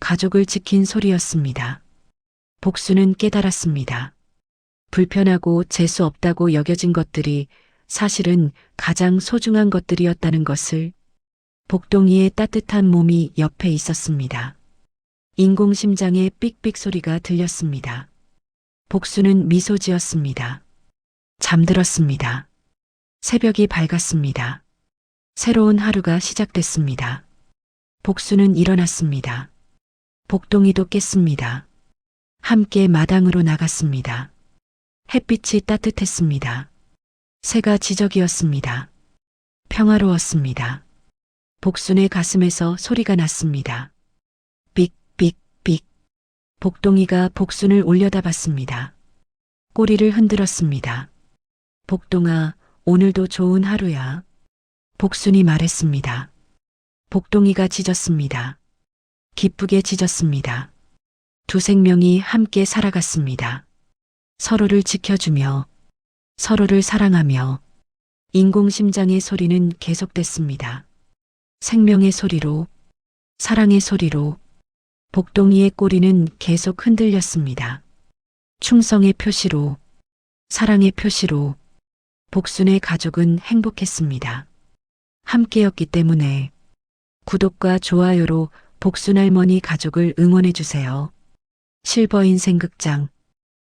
가족을 지킨 소리였습니다. 복수는 깨달았습니다. 불편하고 재수 없다고 여겨진 것들이 사실은 가장 소중한 것들이었다는 것을. 복동이의 따뜻한 몸이 옆에 있었습니다. 인공심장의 삑삑 소리가 들렸습니다. 복수는 미소 지었습니다. 잠들었습니다. 새벽이 밝았습니다. 새로운 하루가 시작됐습니다. 복수는 일어났습니다. 복동이도 깼습니다. 함께 마당으로 나갔습니다. 햇빛이 따뜻했습니다. 새가 지저귀었습니다. 평화로웠습니다. 복순의 가슴에서 소리가 났습니다. 삑삑삑. 복동이가 복순을 올려다봤습니다. 꼬리를 흔들었습니다. 복동아, 오늘도 좋은 하루야. 복순이 말했습니다. 복동이가 짖었습니다. 기쁘게 짖었습니다. 두 생명이 함께 살아갔습니다. 서로를 지켜주며 서로를 사랑하며 인공심장의 소리는 계속됐습니다. 생명의 소리로, 사랑의 소리로. 복동이의 꼬리는 계속 흔들렸습니다. 충성의 표시로, 사랑의 표시로. 복순의 가족은 행복했습니다. 함께였기 때문에. 구독과 좋아요로 복순 할머니 가족을 응원해주세요. 실버인생극장